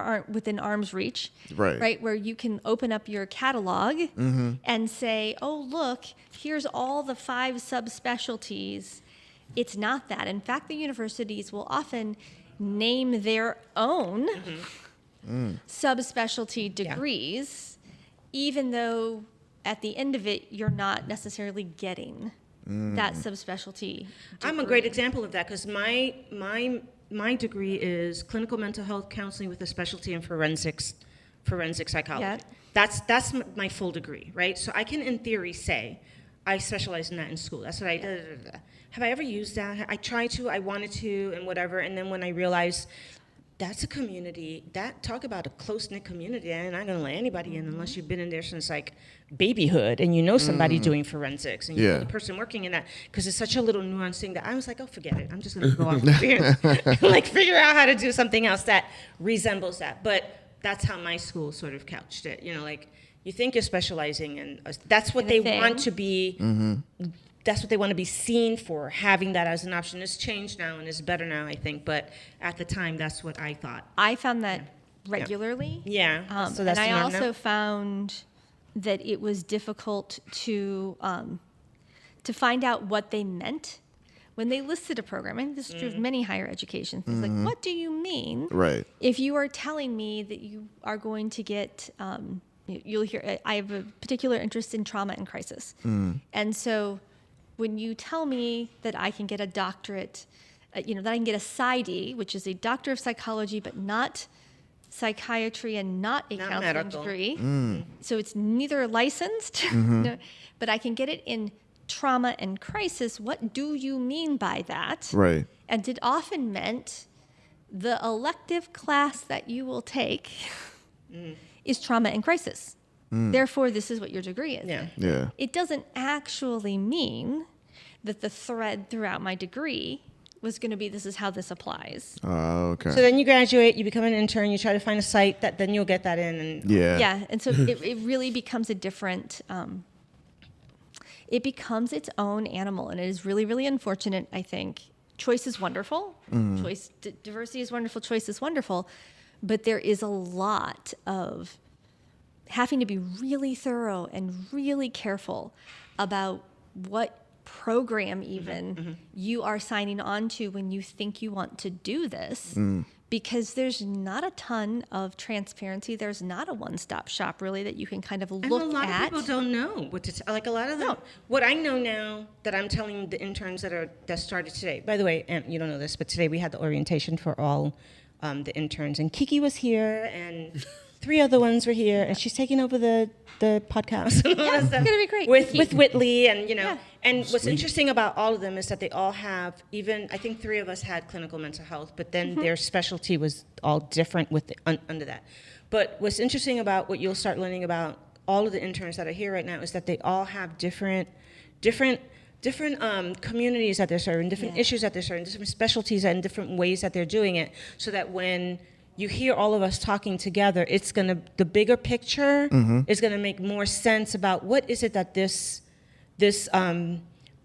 aren't within arm's reach, right? Where you can open up your catalog and say, oh, look, here's all the 5 subspecialties it's not that. In fact, the universities will often name their own subspecialty degrees, even though at the end of it, you're not necessarily getting that subspecialty degree. I'm a great example of that because my degree is clinical mental health counseling with a specialty in forensic psychology. Yeah. That's my full degree, right? So I can, in theory, say I specialize in that in school. That's what I did. Have I ever used that? I tried to, I wanted to, and whatever. And then when I realized that's a community, talk about a close-knit community, and I'm not going to let anybody in unless you've been in there since like babyhood and you know somebody doing forensics and you know the person working in that, because it's such a little nuanced thing that I was like, oh, forget it. I'm just going to go off here and like figure out how to do something else that resembles that. But that's how my school sort of couched it. You know, like you think you're specializing in, that's what they want to be. That's what they want to be seen for, having that as an option. It's changed now and it's better now, I think. But at the time, that's what I thought. I found that regularly. Yeah. So that's and the I norm now? also found that it was difficult to find out what they meant when they listed a program. And this is true of many higher education things. Like, what do you mean? Right. If you are telling me that you are going to get, you'll hear, I have a particular interest in trauma and crisis. And so when you tell me that I can get a doctorate, that I can get a PsyD, which is a doctor of psychology, but not psychiatry and not a counseling medical. degree. So it's neither licensed, but I can get it in trauma and crisis. What do you mean by that? Right. And it often meant the elective class that you will take is trauma and crisis. Therefore, this is what your degree is. Yeah. It doesn't actually mean that the thread throughout my degree was going to be this is how this applies. Oh, okay. So then you graduate, you become an intern, you try to find a site that then you'll get that in. And Yeah, and so it really becomes a different, it becomes its own animal, and it is really, really unfortunate, I think. Choice is wonderful. Diversity is wonderful. Choice is wonderful. But there is a lot of having to be really thorough and really careful about what program even you are signing on to when you think you want to do this, because there's not a ton of transparency. There's not a one-stop shop really that you can kind of look at. And a lot of people don't know what to like. A lot of them. No. What I know now that I'm telling the interns that started today. By the way, you don't know this, but today we had the orientation for all the interns, and Kiki was here, and 3 other ones were here, and she's taking over the podcast. Yeah, it's gonna be great. With Whitley, and Yeah. and what's interesting about all of them is that they all have, even I think 3 of us had clinical mental health, but then their specialty was all different with under that. But what's interesting about what you'll start learning about all of the interns that are here right now is that they all have different communities that they're serving, different issues that they're serving, different specialties and different ways that they're doing it, so that when you hear all of us talking together, the bigger picture is gonna make more sense about what is it that this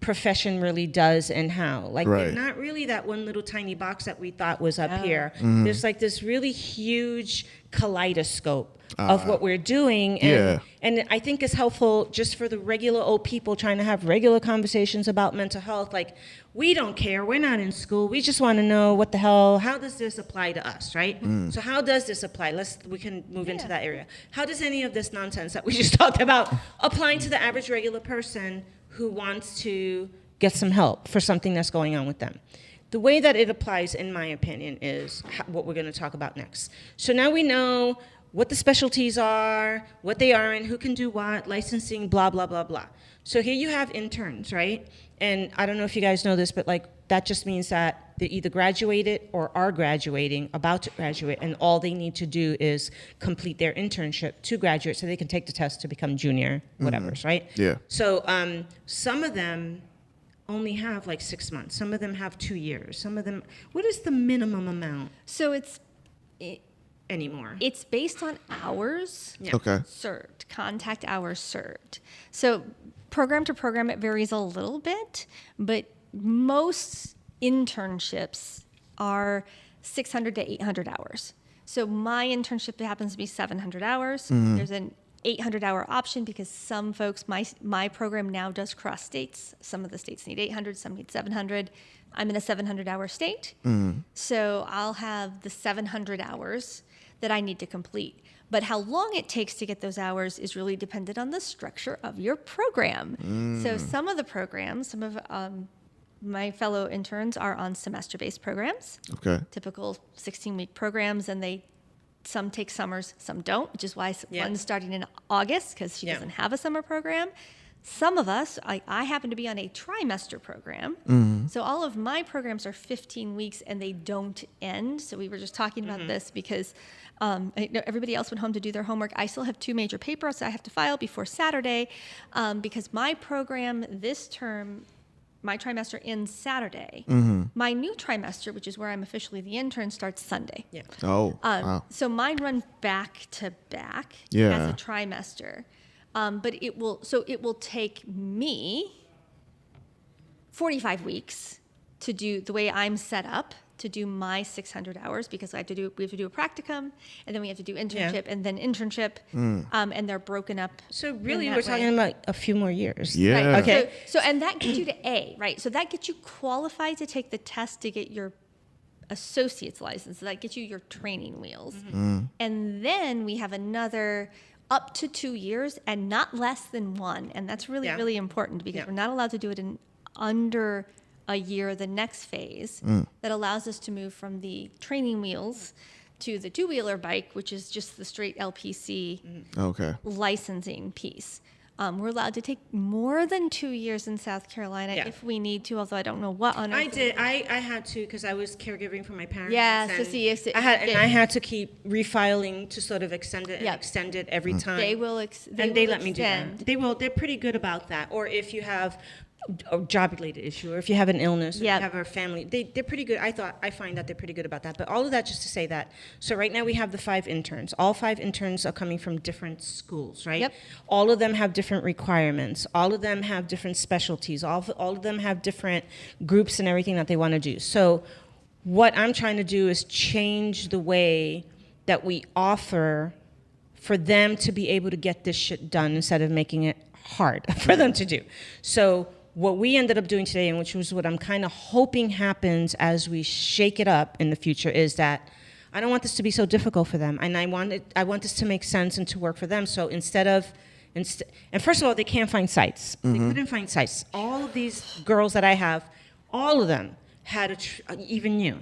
profession really does and how. Like, Right. they're not really that one little tiny box that we thought was up here. There's like this really huge kaleidoscope of what we're doing. And I think it's helpful just for the regular old people trying to have regular conversations about mental health. Like, we don't care. We're not in school. We just want to know what the hell, how does this apply to us, right? So how does this apply? We can move into that area. How does any of this nonsense that we just talked about apply to the average regular person who wants to get some help for something that's going on with them? The way that it applies, in my opinion, is what we're going to talk about next. So now we know what the specialties are, what they are, and who can do what, licensing, blah, blah, blah, blah. So here you have interns, right? And I don't know if you guys know this, but like that just means that they either graduated or are graduating, about to graduate, and all they need to do is complete their internship to graduate so they can take the test to become junior, whatever's, right? Yeah. So some of them only have like 6 months. Some of them have 2 years. Some of them, what is the minimum amount So anymore? it's based on hours Okay. served, contact hours served. So program to program, it varies a little bit, but most internships are 600 to 800 hours. So my internship happens to be 700 hours. There's an 800-hour option because some folks, my program now does cross states. Some of the states need 800, some need 700. I'm in a 700-hour state, so I'll have the 700 hours that I need to complete. But how long it takes to get those hours is really dependent on the structure of your program. So some of the programs, some of my fellow interns are on semester-based programs, typical 16-week programs, and some take summers, some don't, which is why one's starting in August because she doesn't have a summer program. Some of us, I happen to be on a trimester program. So all of my programs are 15 weeks and they don't end. So we were just talking about this because I know everybody else went home to do their homework. I still have 2 major papers I have to file before Saturday because my program this term, my trimester ends Saturday. My new trimester, which is where I'm officially the intern, starts Sunday. Wow. So mine run back to back as a trimester. But it will take me 45 weeks to do the way I'm set up to do my 600 hours because we have to do a practicum and then we have to do internship and then internship and they're broken up. So really we're talking about a few more years. Yeah. Right. Okay. So and that gets you to A, right? So that gets you qualified to take the test to get your associate's license. So that gets you your training wheels. And then we have another up to 2 years and not less than 1. And that's really, really important because we're not allowed to do it in under a year, the next phase that allows us to move from the training wheels to the 2-wheeler bike, which is just the straight LPC licensing piece. We're allowed to take more than 2 years in South Carolina if we need to, although I don't know what on earth. I did. I had to because I was caregiving for my parents. Yeah, and so see, if I had to keep refiling to sort of extend it and extend it every time. They will they let me do that. They will. They're pretty good about that. Or if you have a job-related issue, or if you have an illness, or if you have a family, they're pretty good. I find that they're pretty good about that. But all of that just to say that. So right now we have the 5 interns. All 5 interns are coming from different schools, right? Yep. All of them have different requirements. All of them have different specialties. All of them have different groups and everything that they want to do. So what I'm trying to do is change the way that we offer for them to be able to get this shit done instead of making it hard for them to do. So what we ended up doing today, and which was what I'm kind of hoping happens as we shake it up in the future, is that I don't want this to be so difficult for them, and I want this to make sense and to work for them. So and first of all, they can't find sites. They couldn't find sites. All of these girls that I have, all of them had even you.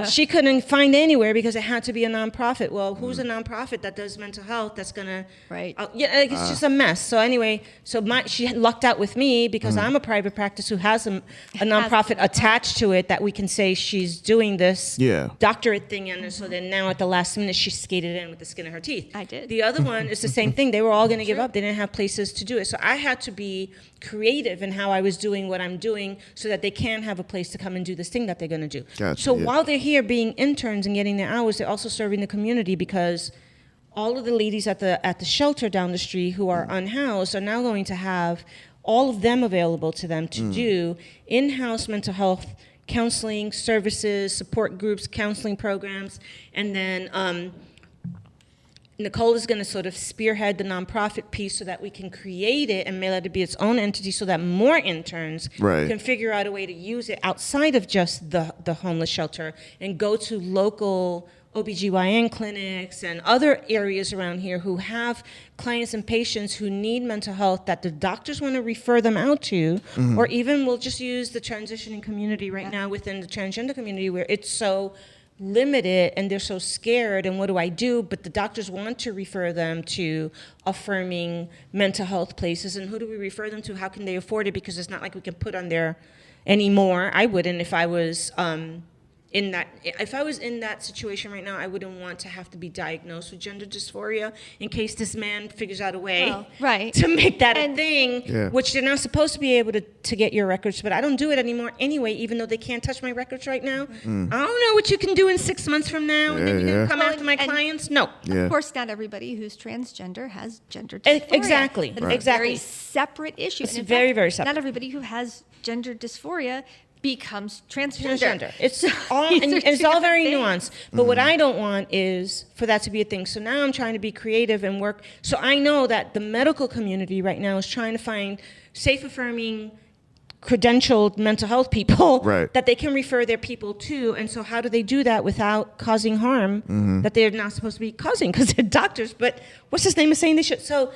She couldn't find anywhere because it had to be a nonprofit. Well, who's a nonprofit that does mental health that's gonna it's just a mess. So anyway, she lucked out with me because I'm a private practice who has a nonprofit attached to it that we can say she's doing this doctorate thing, and so then now at the last minute she skated in with the skin of her teeth. I did. The other one is the same thing. They were all gonna give up. They didn't have places to do it. So I had to be creative in how I was doing what I'm doing so that they can have a place to come and do this thing that they're going to do. Gotcha, while they're here being interns and getting their hours, they're also serving the community because all of the ladies at the shelter down the street who are unhoused are now going to have all of them available to them to do in-house mental health counseling services, support groups, counseling programs, and then Nicole is going to sort of spearhead the nonprofit piece so that we can create it and let it be its own entity so that more interns can figure out a way to use it outside of just the homeless shelter and go to local OBGYN clinics and other areas around here who have clients and patients who need mental health that the doctors want to refer them out to, or even we'll just use the transitioning community right now within the transgender community where it's so limited and they're so scared and what do I do? But the doctors want to refer them to affirming mental health places, and who do we refer them to? How can they afford it? Because it's not like we can put on there anymore. I wouldn't if I was in that situation right now. I wouldn't want to have to be diagnosed with gender dysphoria in case this man figures out a way to make that a thing, which they're not supposed to be able to get your records, but I don't do it anymore anyway, even though they can't touch my records right now. I don't know what you can do in 6 months from now, and then you're going to come after my clients? No. Of course, not everybody who's transgender has gender dysphoria. Exactly. It's a very separate issue. It's very, very separate. Not everybody who has gender dysphoria becomes transgender. It's all very nuanced. But what I don't want is for that to be a thing. So now I'm trying to be creative and work. So I know that the medical community right now is trying to find safe affirming credentialed mental health people Right. that they can refer their people to. And so how do they do that without causing harm that they're not supposed to be causing because they're doctors? But what's his name is saying they should. So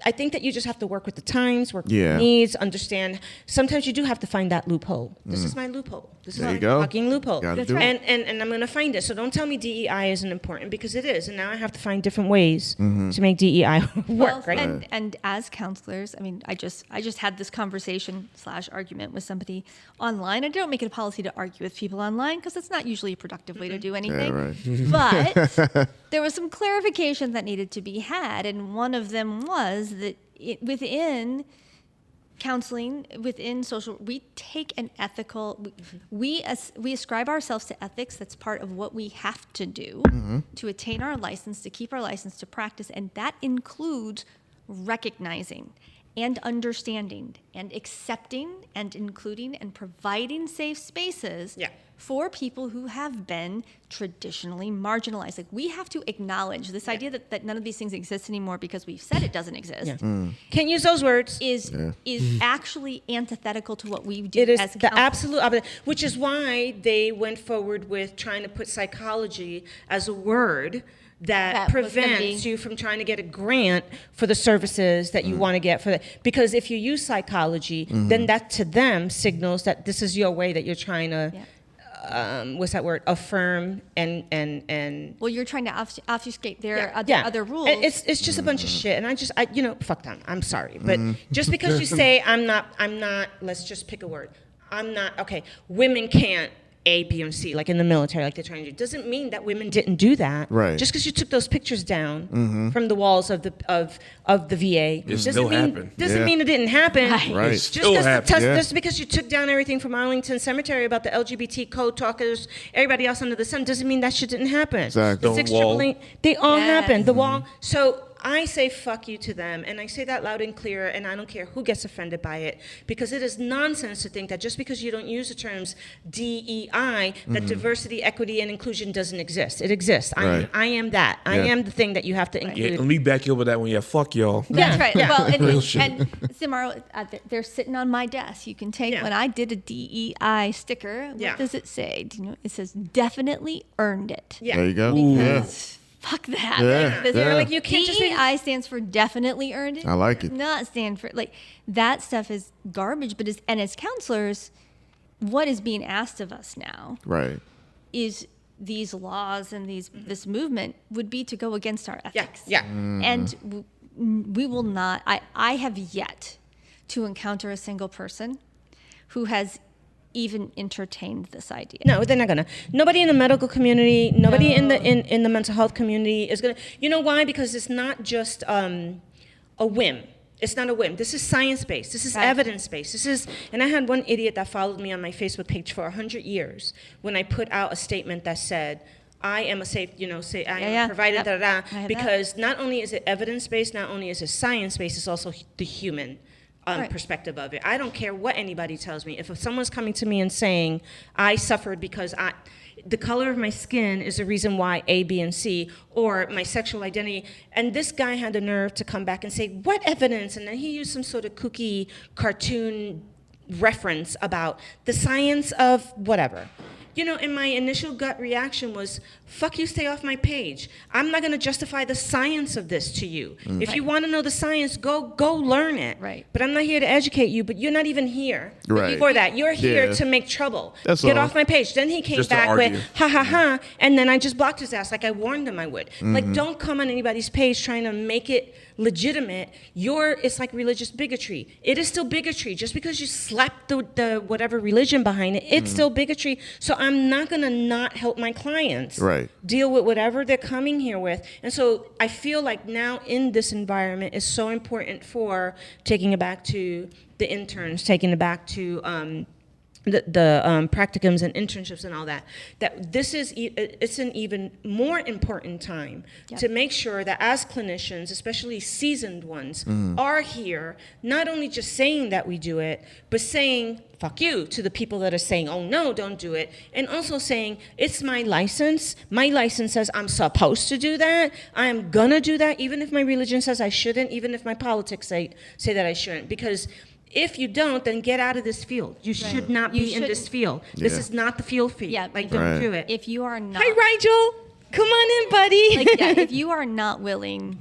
I think that you just have to work with the times, work with the needs, understand. Sometimes you do have to find that loophole. This is my loophole. This is There my you go. fucking loophole. Gotta do it. And I'm going to find it. So don't tell me DEI isn't important because it is. And now I have to find different ways to make DEI work, Well, right? and as counselors, I mean, I just had this conversation / argument with somebody online. I don't make it a policy to argue with people online because it's not usually a productive way to do anything. But there was some clarification that needed to be had, and one of them was that within counseling, within social, we take an ethical, we ascribe ourselves to ethics. That's part of what we have to do to attain our license, to keep our license, to practice. And that includes recognizing and understanding and accepting and including and providing safe spaces for people who have been traditionally marginalized. Like, we have to acknowledge this idea that none of these things exist anymore because we've said it doesn't exist. Can't use those words. Is actually antithetical to what we do It is as the counselors. absolute opposite, which is why they went forward with trying to put psychology as a word that was gonna prevents be- you from trying to get a grant for the services that you want to get for that. Because if you use psychology, then that to them signals that this is your way that you're trying to, what's that word? Affirm and Well, you're trying to obfuscate their yeah. other rules. And it's just a bunch of shit, and I fuck them. I'm sorry, but just because you say I'm not. Let's just pick a word. I'm not okay. Women can't A, B, and C, like in the military, like they're trying to do. Doesn't mean that women didn't do that. Right. Just because you took those pictures down from the walls of the VA, still happened. Doesn't mean it didn't happen. Right. It still happened. Just because you took down everything from Arlington Cemetery about the LGBT code talkers, everybody else under the sun, doesn't mean that shit didn't happen. Exactly. The Stone 6 Wall. they all Yes. happened. The wall. So I say fuck you to them, and I say that loud and clear, and I don't care who gets offended by it, because it is nonsense to think that just because you don't use the terms DEI, that diversity, equity, and inclusion doesn't exist. It exists. Right. I am that. I Yeah. am the thing that you have to Yeah, include. let me back you up with that one. Yeah, fuck y'all. That's right. Yeah. Well, Real shit. and Xiomara, they're sitting on my desk. You can take, Yeah. when I did a DEI sticker, what Yeah. does it say? Do you know? It says definitely earned it. Yeah. There you go. Because fuck that. Yeah. Because Yeah. Like, you can't just be- DEI stands for definitely earned it. I like it. Does not stand for, like, that stuff is garbage. But as counselors, what is being asked of us now Right. is these laws and this movement would be to go against our ethics. Yeah. And we will not. I have yet to encounter a single person who has even entertained this idea. No, they're not gonna. Nobody in the medical community, nobody in the mental health community is gonna. You know why? Because it's not just a whim. It's not a whim. This is science-based. This is Right. evidence-based. This is, and I had one idiot that followed me on my Facebook page for 100 years when I put out a statement that said, I am a safe, say I am provided, Yep. I da-da-da, have because not only is it evidence-based, not only is it science-based, it's also the human Right. perspective of it. I don't care what anybody tells me. If someone's coming to me and saying, I suffered because the color of my skin is the reason why A, B, and C, or my sexual identity. And this guy had the nerve to come back and say, what evidence? And then he used some sort of kooky cartoon reference about the science of whatever. And my initial gut reaction was, fuck you, stay off my page. I'm not going to justify the science of this to you. If you want to know the science, go learn it. Right. But I'm not here to educate you, but you're not even here Right. for that. You're here Yeah. to make trouble. That's Get all. off my page. Then he came Just to back argue. with, ha, ha, ha, and then I just blocked his ass like I warned him I would. Like, don't come on anybody's page trying to make it legitimate. It's like religious bigotry. It is still bigotry. Just because you slap the whatever religion behind it, it's still bigotry. So I'm not going to not help my clients Right. deal with whatever they're coming here with. And so I feel like now in this environment is so important for taking it back to the interns, taking it back to the practicums and internships and all that, that this is, it's an even more important time to make sure that as clinicians, especially seasoned ones, are here, not only just saying that we do it, but saying, fuck you, to the people that are saying, oh no, don't do it, and also saying, it's my license says I'm supposed to do that, I am gonna do that, even if my religion says I shouldn't, even if my politics say that I shouldn't, because If you don't, then get out of this field. You should not be in this field. This is not the field for you. Yeah, like, don't do it. If you are not... Hi, Rigel. Come on in, buddy. Like, yeah, if you are not willing,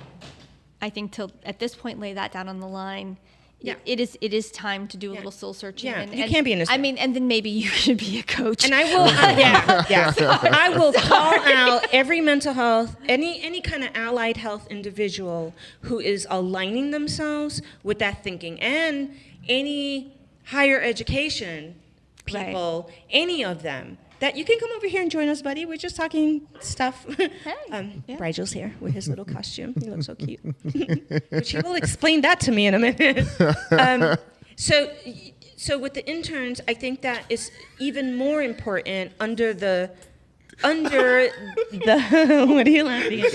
I think, to, at this point, lay that down on the line... Yeah. It is time to do a little soul searching. Yeah, and, you can't be in this. I mean, and then maybe you should be a coach. And I will, I will call out every mental health, any kind of allied health individual who is aligning themselves with that thinking, and any higher education people, any of them. That you can come over here and join us, buddy. We're just talking stuff. Yeah. Rigel's here with his little costume. He looks so cute. Which he will explain that to me in a minute. So with the interns, I think that is even more important under the what are you laughing at?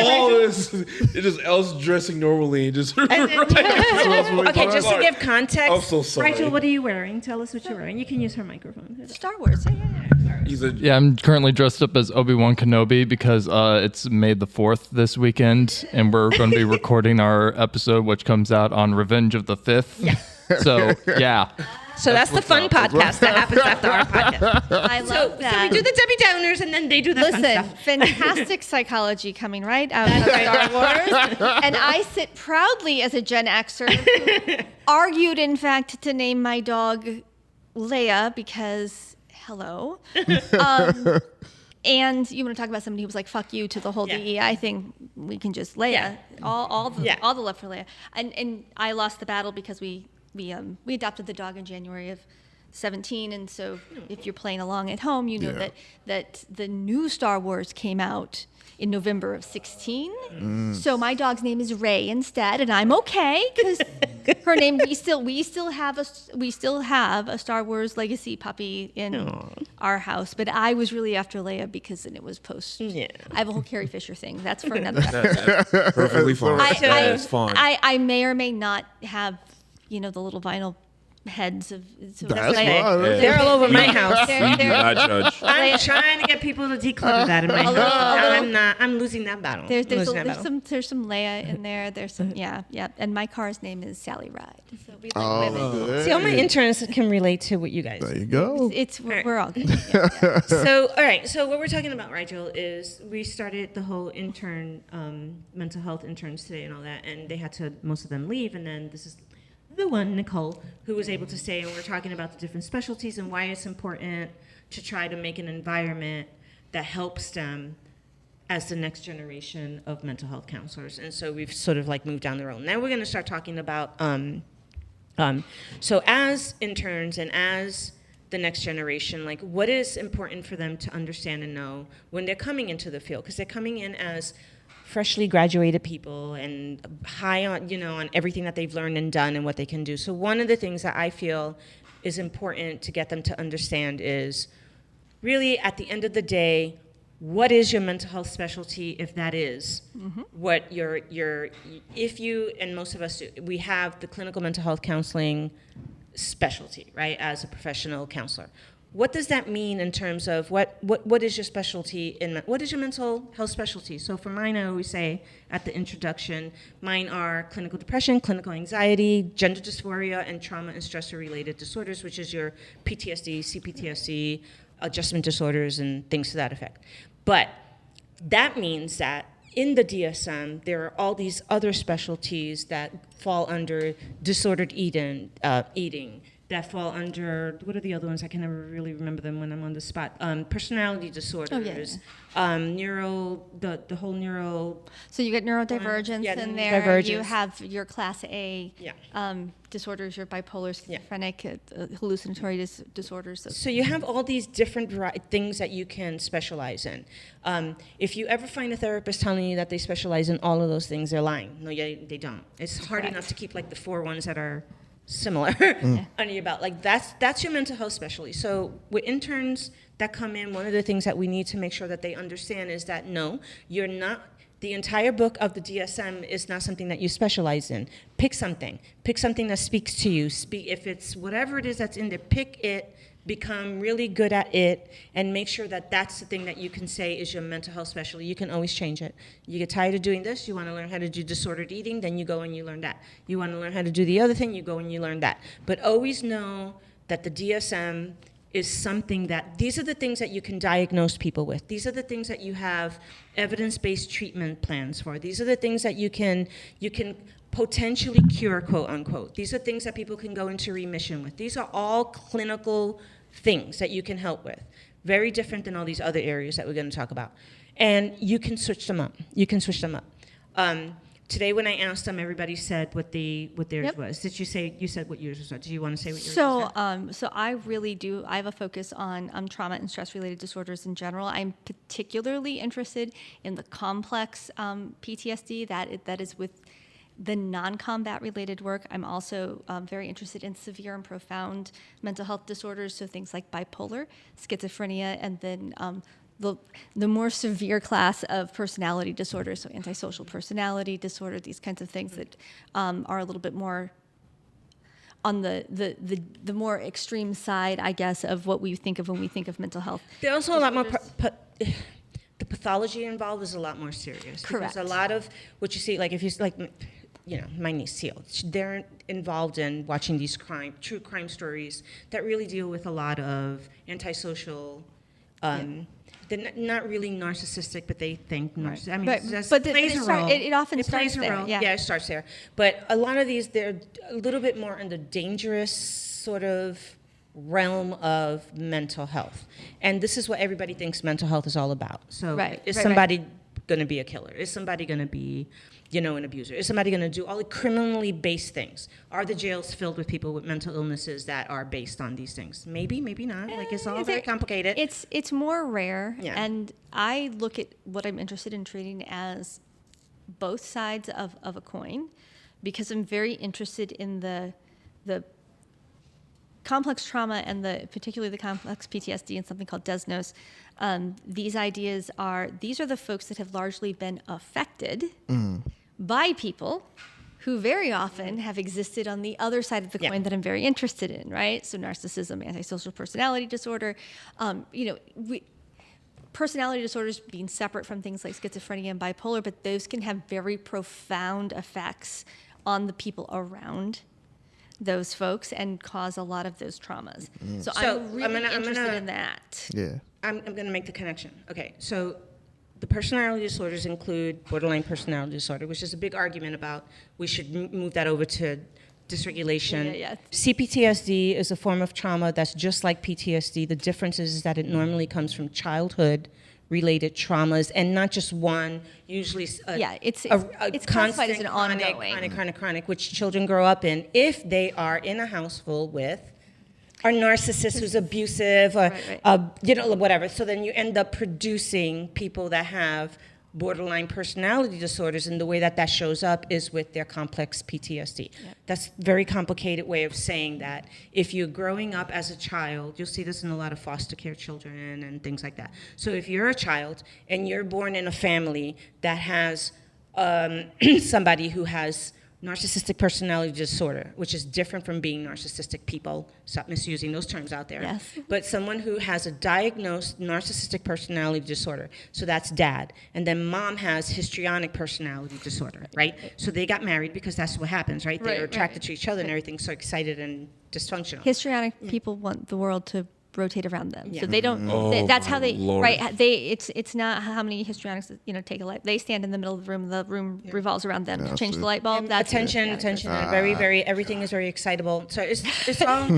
All this, it's just Elle's dressing normally and just. Okay, just to give context. I'm so sorry. Rigel, what are you wearing? Tell us what you're wearing. You can use her microphone. Star Wars. Yeah. I'm currently dressed up as Obi-Wan Kenobi because it's May the 4th this weekend, and we're going to be recording our episode, which comes out on Revenge of the 5th. Yeah. So, yeah. So that's the fun podcast that happens after our podcast. I love that. So we do the Debbie Downers, and then they do the fun Listen, stuff. fantastic psychology coming right out of Star Wars. And I sit proudly as a Gen Xer who argued, in fact, to name my dog Leia because, hello. And you want to talk about somebody who was like, fuck you to the whole DEI thing, we can just Leia. Yeah. All the love for Leia. And I lost the battle because we adopted the dog in January of 17, and so if you're playing along at home, you know that the new Star Wars came out in November of 16. So my dog's name is Rey instead, and I'm okay because her name we still have a Star Wars legacy puppy in our house, but I was really after Leia because then it was post. Yeah. I have a whole Carrie Fisher thing. That's for another episode. Perfectly fine. That's fine. I may or may not have the little vinyl heads of. So That's fine. They're all over my house. We do not judge. I'm trying to get people to declutter that in my house. I'm losing that battle. There's some Leia in there. There's some and my car's name is Sally Ride. So we like women. See, all my interns can relate to what you guys. There you go. We're all good. So all right. So what we're talking about, Rigel, is we started the whole intern mental health interns today and all that, and they had to most of them leave, and then this is the one, Nicole, who was able to stay, and we're talking about the different specialties and why it's important to try to make an environment that helps them as the next generation of mental health counselors. And so we've sort of like moved down the road. Now we're going to start talking about, so as interns and as the next generation, like what is important for them to understand and know when they're coming into the field, because they're coming in as freshly graduated people and high on, on everything that they've learned and done and what they can do. So one of the things that I feel is important to get them to understand is really at the end of the day, what is your mental health specialty, if that is what if you, and most of us do, we have the clinical mental health counseling specialty, right, as a professional counselor. What does that mean in terms of what is your specialty what is your mental health specialty? So for mine, I always say at the introduction, mine are clinical depression, clinical anxiety, gender dysphoria, and trauma and stressor-related disorders, which is your PTSD, CPTSD, adjustment disorders, and things to that effect. But that means that in the DSM, there are all these other specialties that fall under disordered eating, that fall under, what are the other ones? I can never really remember them when I'm on the spot. Personality disorders, the whole neuro. So you get neurodivergence in there. Divergence. You have your class A disorders, your bipolar, schizophrenic, hallucinatory disorders. So you have all these different things that you can specialize in. If you ever find a therapist telling you that they specialize in all of those things, they're lying. No, they don't. It's hard enough to keep like the 4 ones that are similar under your belt. Like that's your mental health specialty. So with interns that come in, one of the things that we need to make sure that they understand is that no, you're not, the entire book of the DSM is not something that you specialize in. Pick something that speaks to you. If it's whatever it is that's in there, pick it, become really good at it, and make sure that that's the thing that you can say is your mental health specialty. You can always change it. You get tired of doing this, you want to learn how to do disordered eating, then you go and you learn that. You want to learn how to do the other thing, you go and you learn that. But always know that the DSM is something that, these are the things that you can diagnose people with. These are the things that you have evidence-based treatment plans for. These are the things that you can potentially cure, quote unquote. These are things that people can go into remission with. These are all clinical things that you can help with. Very different than all these other areas that we're going to talk about. And you can switch them up. You can switch them up. Today when I asked them, everybody said what theirs was. Did you said what yours was? Do you want to say what yours was? So I really do. I have a focus on trauma and stress-related disorders in general. I'm particularly interested in the complex PTSD that is with the non-combat related work. I'm also very interested in severe and profound mental health disorders, so things like bipolar, schizophrenia, and then the more severe class of personality disorders, so antisocial personality disorder, these kinds of things that are a little bit more on the more extreme side, I guess, of what we think of when we think of mental health. There's also a lot more. The pathology involved is a lot more serious. Correct. Because a lot of what you see, like if you like, my niece Seal, they're involved in watching these true crime stories that really deal with a lot of antisocial. They're not really narcissistic, but they think narcissistic. I mean, but plays a role. It often it starts plays a there. role. Yeah, it starts there. But a lot of these, they're a little bit more in the dangerous sort of realm of mental health. And this is what everybody thinks mental health is all about. So is somebody going to be a killer? Is somebody going to be, an abuser? Is somebody going to do all the criminally based things? Are the jails filled with people with mental illnesses that are based on these things? Maybe, maybe not. Like, it's all very complicated. It's more rare. Yeah. And I look at what I'm interested in treating as both sides of a coin, because I'm very interested in the complex trauma and particularly the complex PTSD and something called desnos. These are the folks that have largely been affected by people who very often have existed on the other side of the coin that I'm very interested in, right? So narcissism, antisocial personality disorder, personality disorders being separate from things like schizophrenia and bipolar, but those can have very profound effects on the people around those folks and cause a lot of those traumas. So I'm really interested in that. Yeah. I'm going to make the connection. Okay, so the personality disorders include borderline personality disorder, which is a big argument about we should move that over to dysregulation. Yeah. CPTSD is a form of trauma that's just like PTSD. The difference is that it normally comes from childhood-related traumas, and not just one. Usually, it's constant, classified as an ongoing, chronic, which children grow up in if they are in a house full with a narcissist who's abusive, or whatever. So then you end up producing people that have borderline personality disorders, and the way that shows up is with their complex PTSD. Yep. That's a very complicated way of saying that. If you're growing up as a child, you'll see this in a lot of foster care children and things like that. So if you're a child and you're born in a family that has somebody who has narcissistic personality disorder, which is different from being narcissistic people. Stop misusing those terms out there. Yes. But someone who has a diagnosed narcissistic personality disorder, so that's dad. And then mom has histrionic personality disorder, right? So they got married because that's what happens, right? They're attracted to each other and everything's so excited and dysfunctional. Histrionic people want the world to rotate around them, so they don't. Oh, that's how they Lord. right. It's not how many histrionics take a light. They stand in the middle of the room revolves around them to change the light bulb. That's attention. Very, very. Everything is very excitable. So it's all.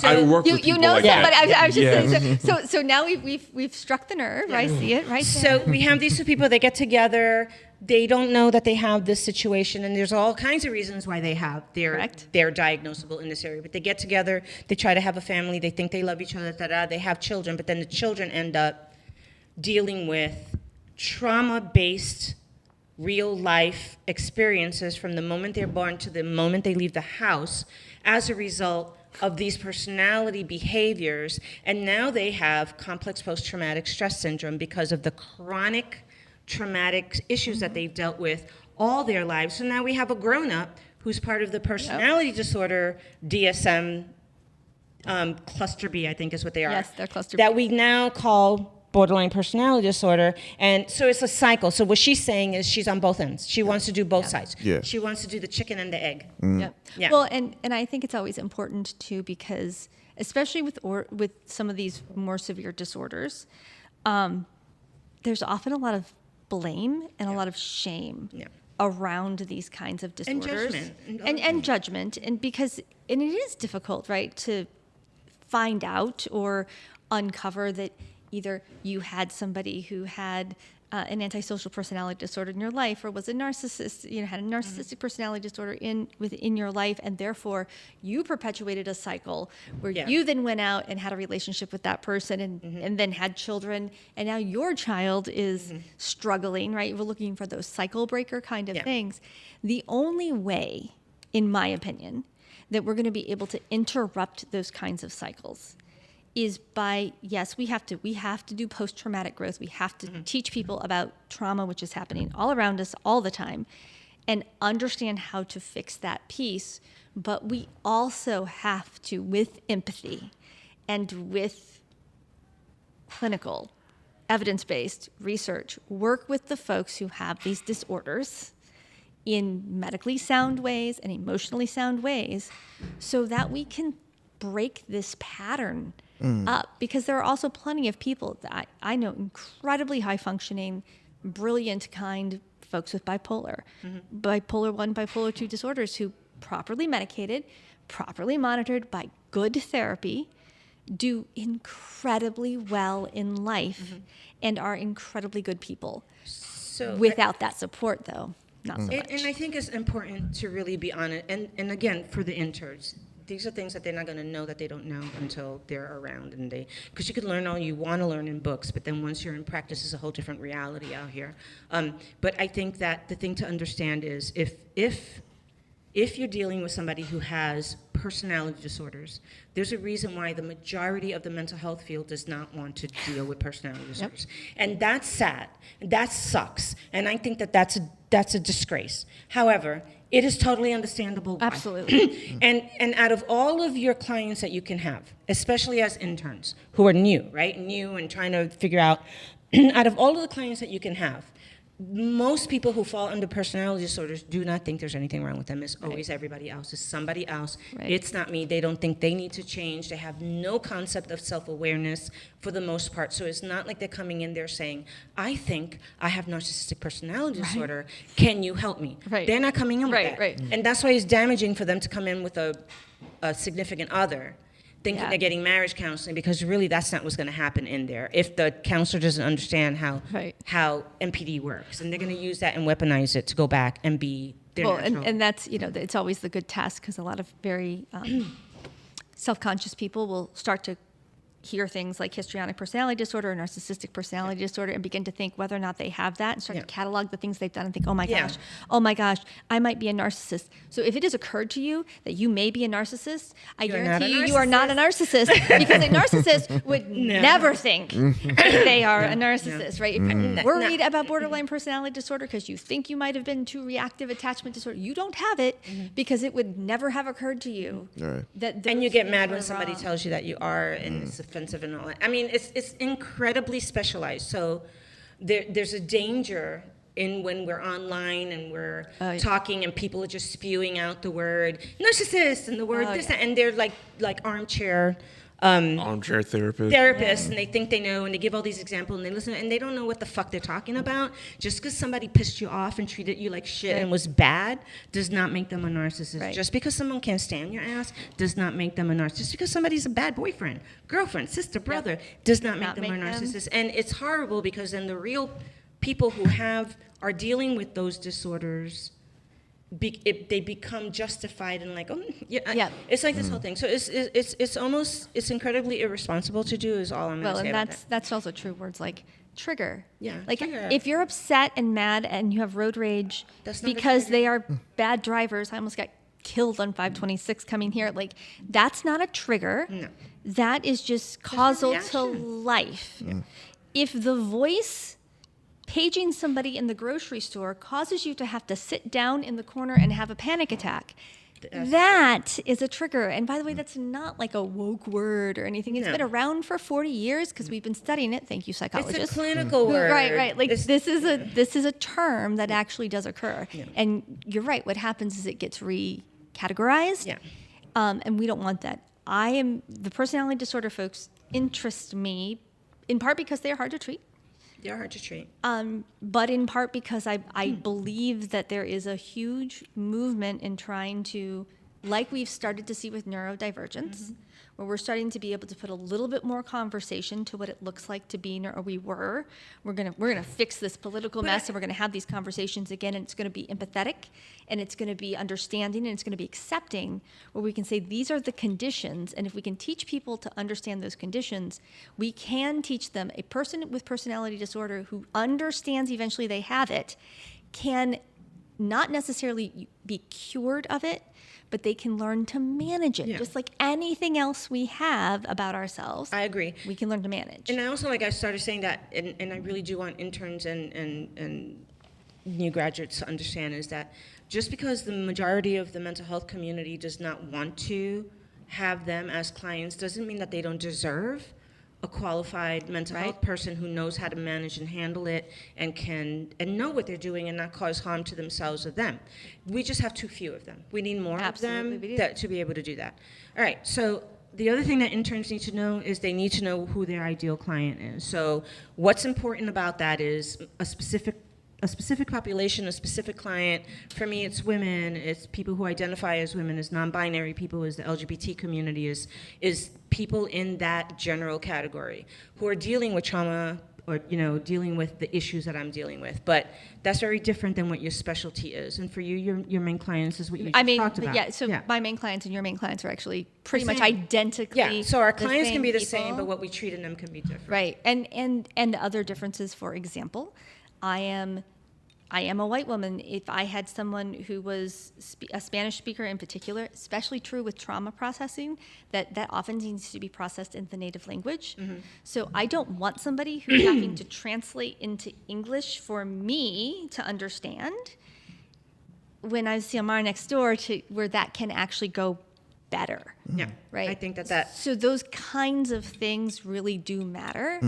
I work with you people know like that, that. but I was just saying. So now we've struck the nerve. I see it right there. So we have these two people. They get together. They don't know that they have this situation, and there's all kinds of reasons why they're diagnosable in this area. But they get together, they try to have a family, they think they love each other, they have children, but then the children end up dealing with trauma-based real-life experiences from the moment they're born to the moment they leave the house as a result of these personality behaviors. And now they have complex post-traumatic stress syndrome because of the chronic traumatic issues that they've dealt with all their lives. So now we have a grown-up who's part of the personality disorder DSM cluster B, I think is what they are. Yes, they're cluster That B. we now call borderline personality disorder. And so it's a cycle. So what she's saying is she's on both ends. She wants to do both sides. Yeah. She wants to do the chicken and the egg. Yep. Yeah. Well, and I think it's always important too, because especially with some of these more severe disorders, there's often a lot of blame and a lot of shame around these kinds of disorders and judgment, and it is difficult, right, to find out or uncover that either you had somebody who had an antisocial personality disorder in your life, or was a narcissist, had a narcissistic personality disorder within your life, and therefore you perpetuated a cycle where you then went out and had a relationship with that person and then had children, and now your child is struggling, right? We're looking for those cycle breaker kind of things. The only way, in my opinion, that we're going to be able to interrupt those kinds of cycles is by, yes, we have to do post-traumatic growth. We have to teach people about trauma, which is happening all around us all the time, and understand how to fix that piece. But we also have to, with empathy and with clinical, evidence-based research, work with the folks who have these disorders in medically sound ways and emotionally sound ways, so that we can break this pattern up. Because there are also plenty of people that I know, incredibly high functioning, brilliant kind folks with bipolar 1, bipolar 2 disorders, who properly medicated, properly monitored by good therapy, do incredibly well in life and are incredibly good people. So Without that support, though, not so much. And I think it's important to really be honest. And again, for the interns, these are things that they're not going to know that they don't know until they're around, because you could learn all you want to learn in books, but then once you're in practice, it's a whole different reality out here. But I think that the thing to understand is if you're dealing with somebody who has personality disorders, there's a reason why the majority of the mental health field does not want to deal with personality disorders. And that's sad. That sucks. And I think that that's a disgrace. However, it is totally understandable why. Absolutely. And out of all of your clients that you can have, especially as interns who are new, right? New and trying to figure out of all of the clients that you can have, most people who fall under personality disorders do not think there's anything wrong with them. It's always everybody else. It's somebody else. Right. It's not me. They don't think they need to change. They have no concept of self-awareness for the most part. So it's not like they're coming in there saying, I think I have narcissistic personality disorder. Can you help me? Right. They're not coming in with that. Right. And that's why it's damaging for them to come in with a significant other thinking they're getting marriage counseling, because really that's not what's going to happen in there if the counselor doesn't understand how MPD works. And they're going to use that and weaponize it to go back and be their natural. And that's, it's always the good test, because a lot of very self-conscious people will start to hear things like histrionic personality disorder or narcissistic personality disorder and begin to think whether or not they have that, and start to catalog the things they've done and think, oh my gosh, I might be a narcissist. So if it has occurred to you that you may be a narcissist, I guarantee you are not a narcissist, because a narcissist would never think that they are a narcissist, right? If you're worried about borderline personality disorder because you think you might have been to reactive attachment disorder, you don't have it, because it would never have occurred to you. Right. And you get mad when somebody tells you that you are, and it's offensive and all that. I mean, it's incredibly specialized. So there's a danger in when we're online and we're talking and people are just spewing out the word narcissist and the word and they're like armchair therapists, and they think they know, and they give all these examples, and they listen, and they don't know what the fuck they're talking about. Just because somebody pissed you off and treated you like shit and was bad does not make them a narcissist. Right. Just because someone can't stand your ass does not make them a narcissist. Just because somebody's a bad boyfriend, girlfriend, sister, brother does not make them a narcissist. And it's horrible, because then the real people who are dealing with those disorders, they become justified and like, it's like this whole thing. So it's incredibly irresponsible to do, is all I'm going to say. Well, and that's also true. Words like trigger. Yeah, like trigger. If you're upset and mad and you have road rage because they are bad drivers, I almost got killed on 526 coming here. Like, that's not a trigger. No. That is just causal to life. Yeah. If the voice paging somebody in the grocery store causes you to have to sit down in the corner and have a panic attack, That is a trigger. And by the way, that's not like a woke word or anything. It's No. been around for 40 years because we've been studying it. Thank you, psychologists. It's a clinical word. Right. Like It's- this is a term that actually does occur. And you're right. What happens is it gets recategorized. Yeah. And we don't want that. The personality disorder folks interest me in part because they're hard to treat. They're hard to treat. But in part because I believe that there is a huge movement in trying to, like we've started to see with neurodivergence, where we're starting to be able to put a little bit more conversation to what it looks like to be we're gonna fix this political mess, and we're gonna have these conversations again, and it's gonna be empathetic, and it's gonna be understanding, and it's gonna be accepting, where we can say these are the conditions, and if we can teach people to understand those conditions, we can teach them. A person with personality disorder who understands eventually they have it can not necessarily be cured of it, but they can learn to manage it. Yeah. Just like anything else we have about ourselves, I agree. we can learn to manage. And I also, I started saying that, and I really do want interns and new graduates to understand, is that just because the majority of the mental health community does not want to have them as clients doesn't mean that they don't deserve a qualified mental health person who knows how to manage and handle it and know what they're doing and not cause harm to themselves or them. We just have too few of them. We need more Absolutely, of we do. them to be able to do that. All right, so the other thing that interns need to know is they need to know who their ideal client is. So what's important about that is a specific population, a specific client. For me, it's women, it's people who identify as women, as non-binary people, as the LGBT community, is people in that general category who are dealing with trauma or, dealing with the issues that I'm dealing with. But that's very different than what your specialty is. And for you, your main clients is what you just talked about. Yeah, so my main clients and your main clients are actually pretty much same. identically Yeah, so our the clients can be the people. same, but what we treat in them can be different. Right, and other differences, for example, I am a white woman. If I had someone who was a Spanish speaker in particular, especially true with trauma processing, that often needs to be processed in the native language. So I don't want somebody who's having to translate into English for me to understand when I see Xiomara next door to where that can actually go better. Yeah, Right. I think that So those kinds of things really do matter.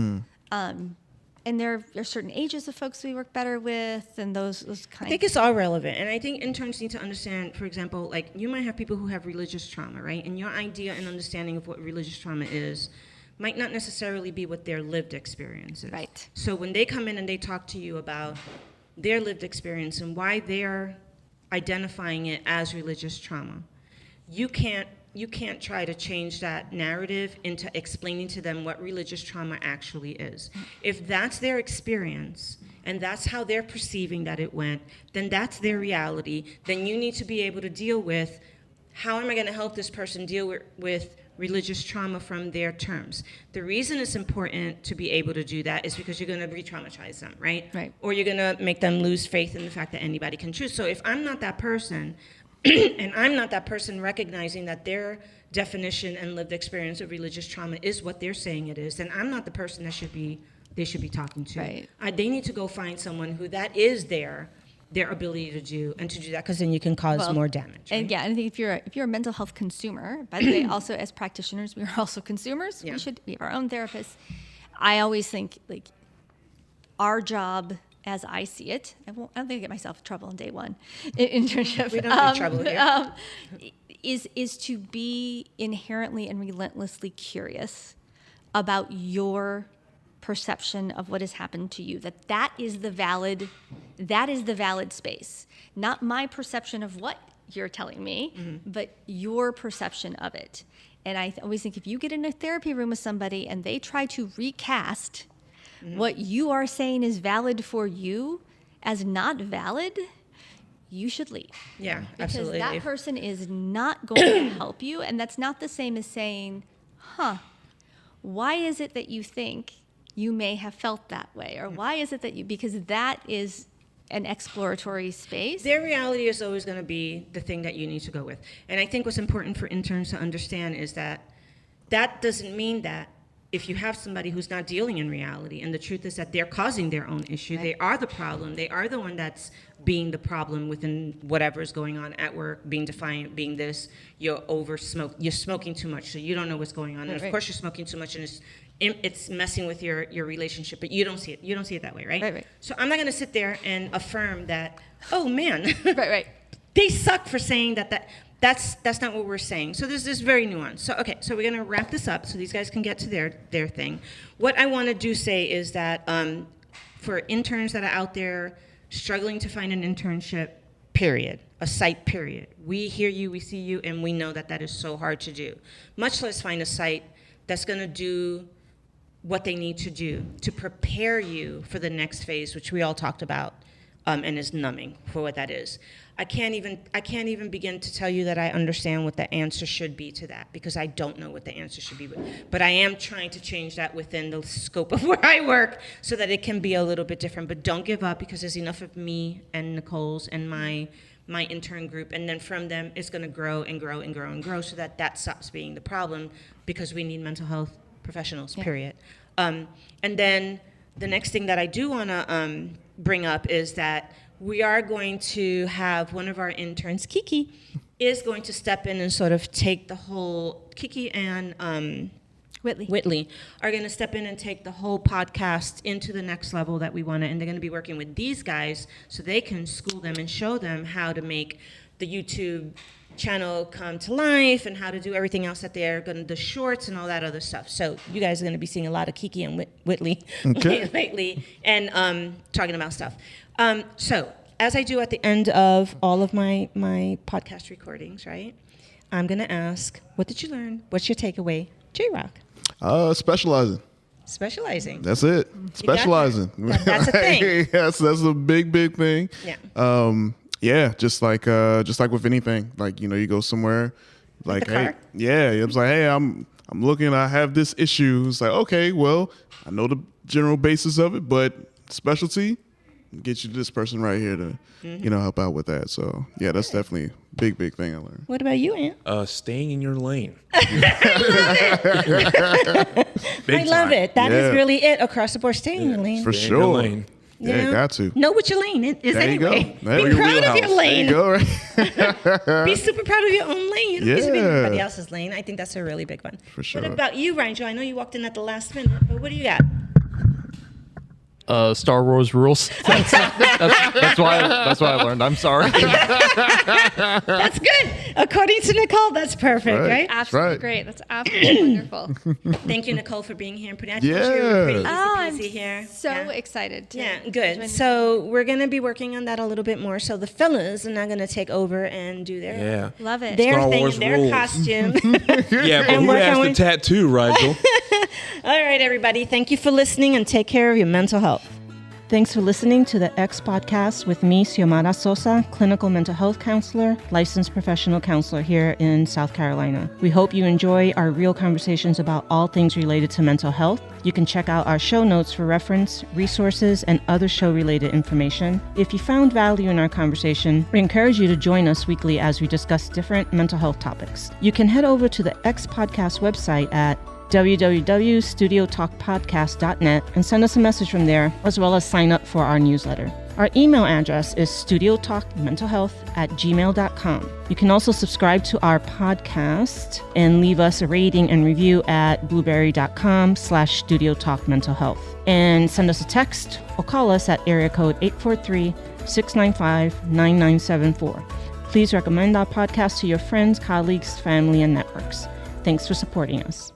And there are certain ages of folks we work better with, and those kinds. I think it's all relevant, and I think interns need to understand, for example, like you might have people who have religious trauma, right? And your idea and understanding of what religious trauma is might not necessarily be what their lived experience is. Right. So when they come in and they talk to you about their lived experience and why they're identifying it as religious trauma, you can't try to change that narrative into explaining to them what religious trauma actually is. If that's their experience and that's how they're perceiving that it went, then that's their reality. Then you need to be able to deal with, how am I going to help this person deal with religious trauma from their terms? The reason it's important to be able to do that is because you're going to re-traumatize them, right? Right. Or you're going to make them lose faith in the fact that anybody can choose. So if I'm not that person, and I'm not that person recognizing that their definition and lived experience of religious trauma is what they're saying it is, then I'm not the person that they should be talking to. Right. They need to go find someone who that is their ability to do that, because then you can cause more damage. And right? yeah, and I think if you're a mental health consumer, by the way, also as practitioners, we are also consumers. Yeah. We have our own therapists. I always think like our job, as I see it, I don't think I get myself in trouble on day one internship. We don't get trouble here. Is to be inherently and relentlessly curious about your perception of what has happened to you. That is the valid space, not my perception of what you're telling me, but your perception of it. And I always think if you get in a therapy room with somebody and they try to recast what you are saying is valid for you as not valid, you should leave. Yeah, Because absolutely. that person is not going to help you. And that's not the same as saying, why is it that you think you may have felt that way? Or why is it that because that is an exploratory space. Their reality is always going to be the thing that you need to go with. And I think what's important for interns to understand is that doesn't mean that if you have somebody who's not dealing in reality, and the truth is that they're causing their own issue, they are the problem, they are the one that's being the problem within whatever is going on at work, being defiant, being this, you're smoking too much, so you don't know what's going on. And of course you're smoking too much, and it's messing with your relationship, but you don't see it. You don't see it that way, right? Right. So I'm not going to sit there and affirm that, oh man, Right. they suck for saying that's not what we're saying. So this is very nuanced. So okay, so we're going to wrap this up so these guys can get to their thing. What I want to say is that for interns that are out there struggling to find an internship, period, a site, period. We hear you, we see you, and we know that is so hard to do. Much less find a site that's going to do what they need to do to prepare you for the next phase, which we all talked about, and is numbing for what that is. I can't even begin to tell you that I understand what the answer should be to that, because I don't know what the answer should be. But I am trying to change that within the scope of where I work so that it can be a little bit different. But don't give up, because there's enough of me and Nicole's and my intern group, and then from them it's going to grow and grow and grow and grow, so that stops being the problem, because we need mental health professionals, period. And then the next thing that I do want to bring up is that we are going to have one of our interns, Kiki, is going to step in and sort of take the whole, Kiki and Whitley are going to step in and take the whole podcast into the next level that we want to, and they're going to be working with these guys so they can school them and show them how to make the YouTube channel come to life and how to do everything else that they're going to, the shorts and all that other stuff. So you guys are going to be seeing a lot of Kiki and Whitley lately, and talking about stuff. So as I do at the end of all of my podcast recordings, right, I'm going to ask, what did you learn? What's your takeaway? J-Rock. Specializing. That's it. Specializing. That's a thing. Yes, that's a big thing. Yeah. Yeah, just like with anything, like, you go somewhere, like, hey, yeah, it's like, hey, I'm looking, I have this issue. It's like, okay, well, I know the general basis of it, but specialty, get you this person right here to, help out with that. So yeah, that's definitely a big thing I learned. What about you, Ant? Staying in your lane. I love it. That is really it across the board. Staying in your lane. For Stay in your sure. lane. Yeah, got to. Know what your lane is There you anyway. go. Be proud of your lane. There you go, right? Be super proud of your own lane. You don't need to be in Yeah. everybody else's lane. I think that's a really big one. For sure. What about you, Ryan Joe? I know you walked in at the last minute, but what do you got? Star Wars rules. That's why I learned. I'm sorry. That's good. According to Nicole, that's perfect, right? Absolutely right. great. That's absolutely wonderful. Thank you, Nicole, for being here and putting. I Yeah. thought you were pretty I'm easy here. so Yeah. excited to Yeah, join good. you. So we're going to be working on that a little bit more. So the fellas are now going to take over and do their Yeah. Love it. their Star thing, Wars their rules. costume. Yeah, but And who work has on- the tattoo, Rigel? All right, everybody. Thank you for listening, and take care of your mental health. Thanks for listening to the X Podcast with me, Xiomara Sosa, clinical mental health counselor, licensed professional counselor here in South Carolina. We hope you enjoy our real conversations about all things related to mental health. You can check out our show notes for reference, resources, and other show-related information. If you found value in our conversation, we encourage you to join us weekly as we discuss different mental health topics. You can head over to the X Podcast website at www.studiotalkpodcast.net and send us a message from there, as well as sign up for our newsletter. Our email address is studiotalkmentalhealth@gmail.com. You can also subscribe to our podcast and leave us a rating and review at blueberry.com/studiotalkmentalhealth. And send us a text or call us at area code 843-695-9974. Please recommend our podcast to your friends, colleagues, family, and networks. Thanks for supporting us.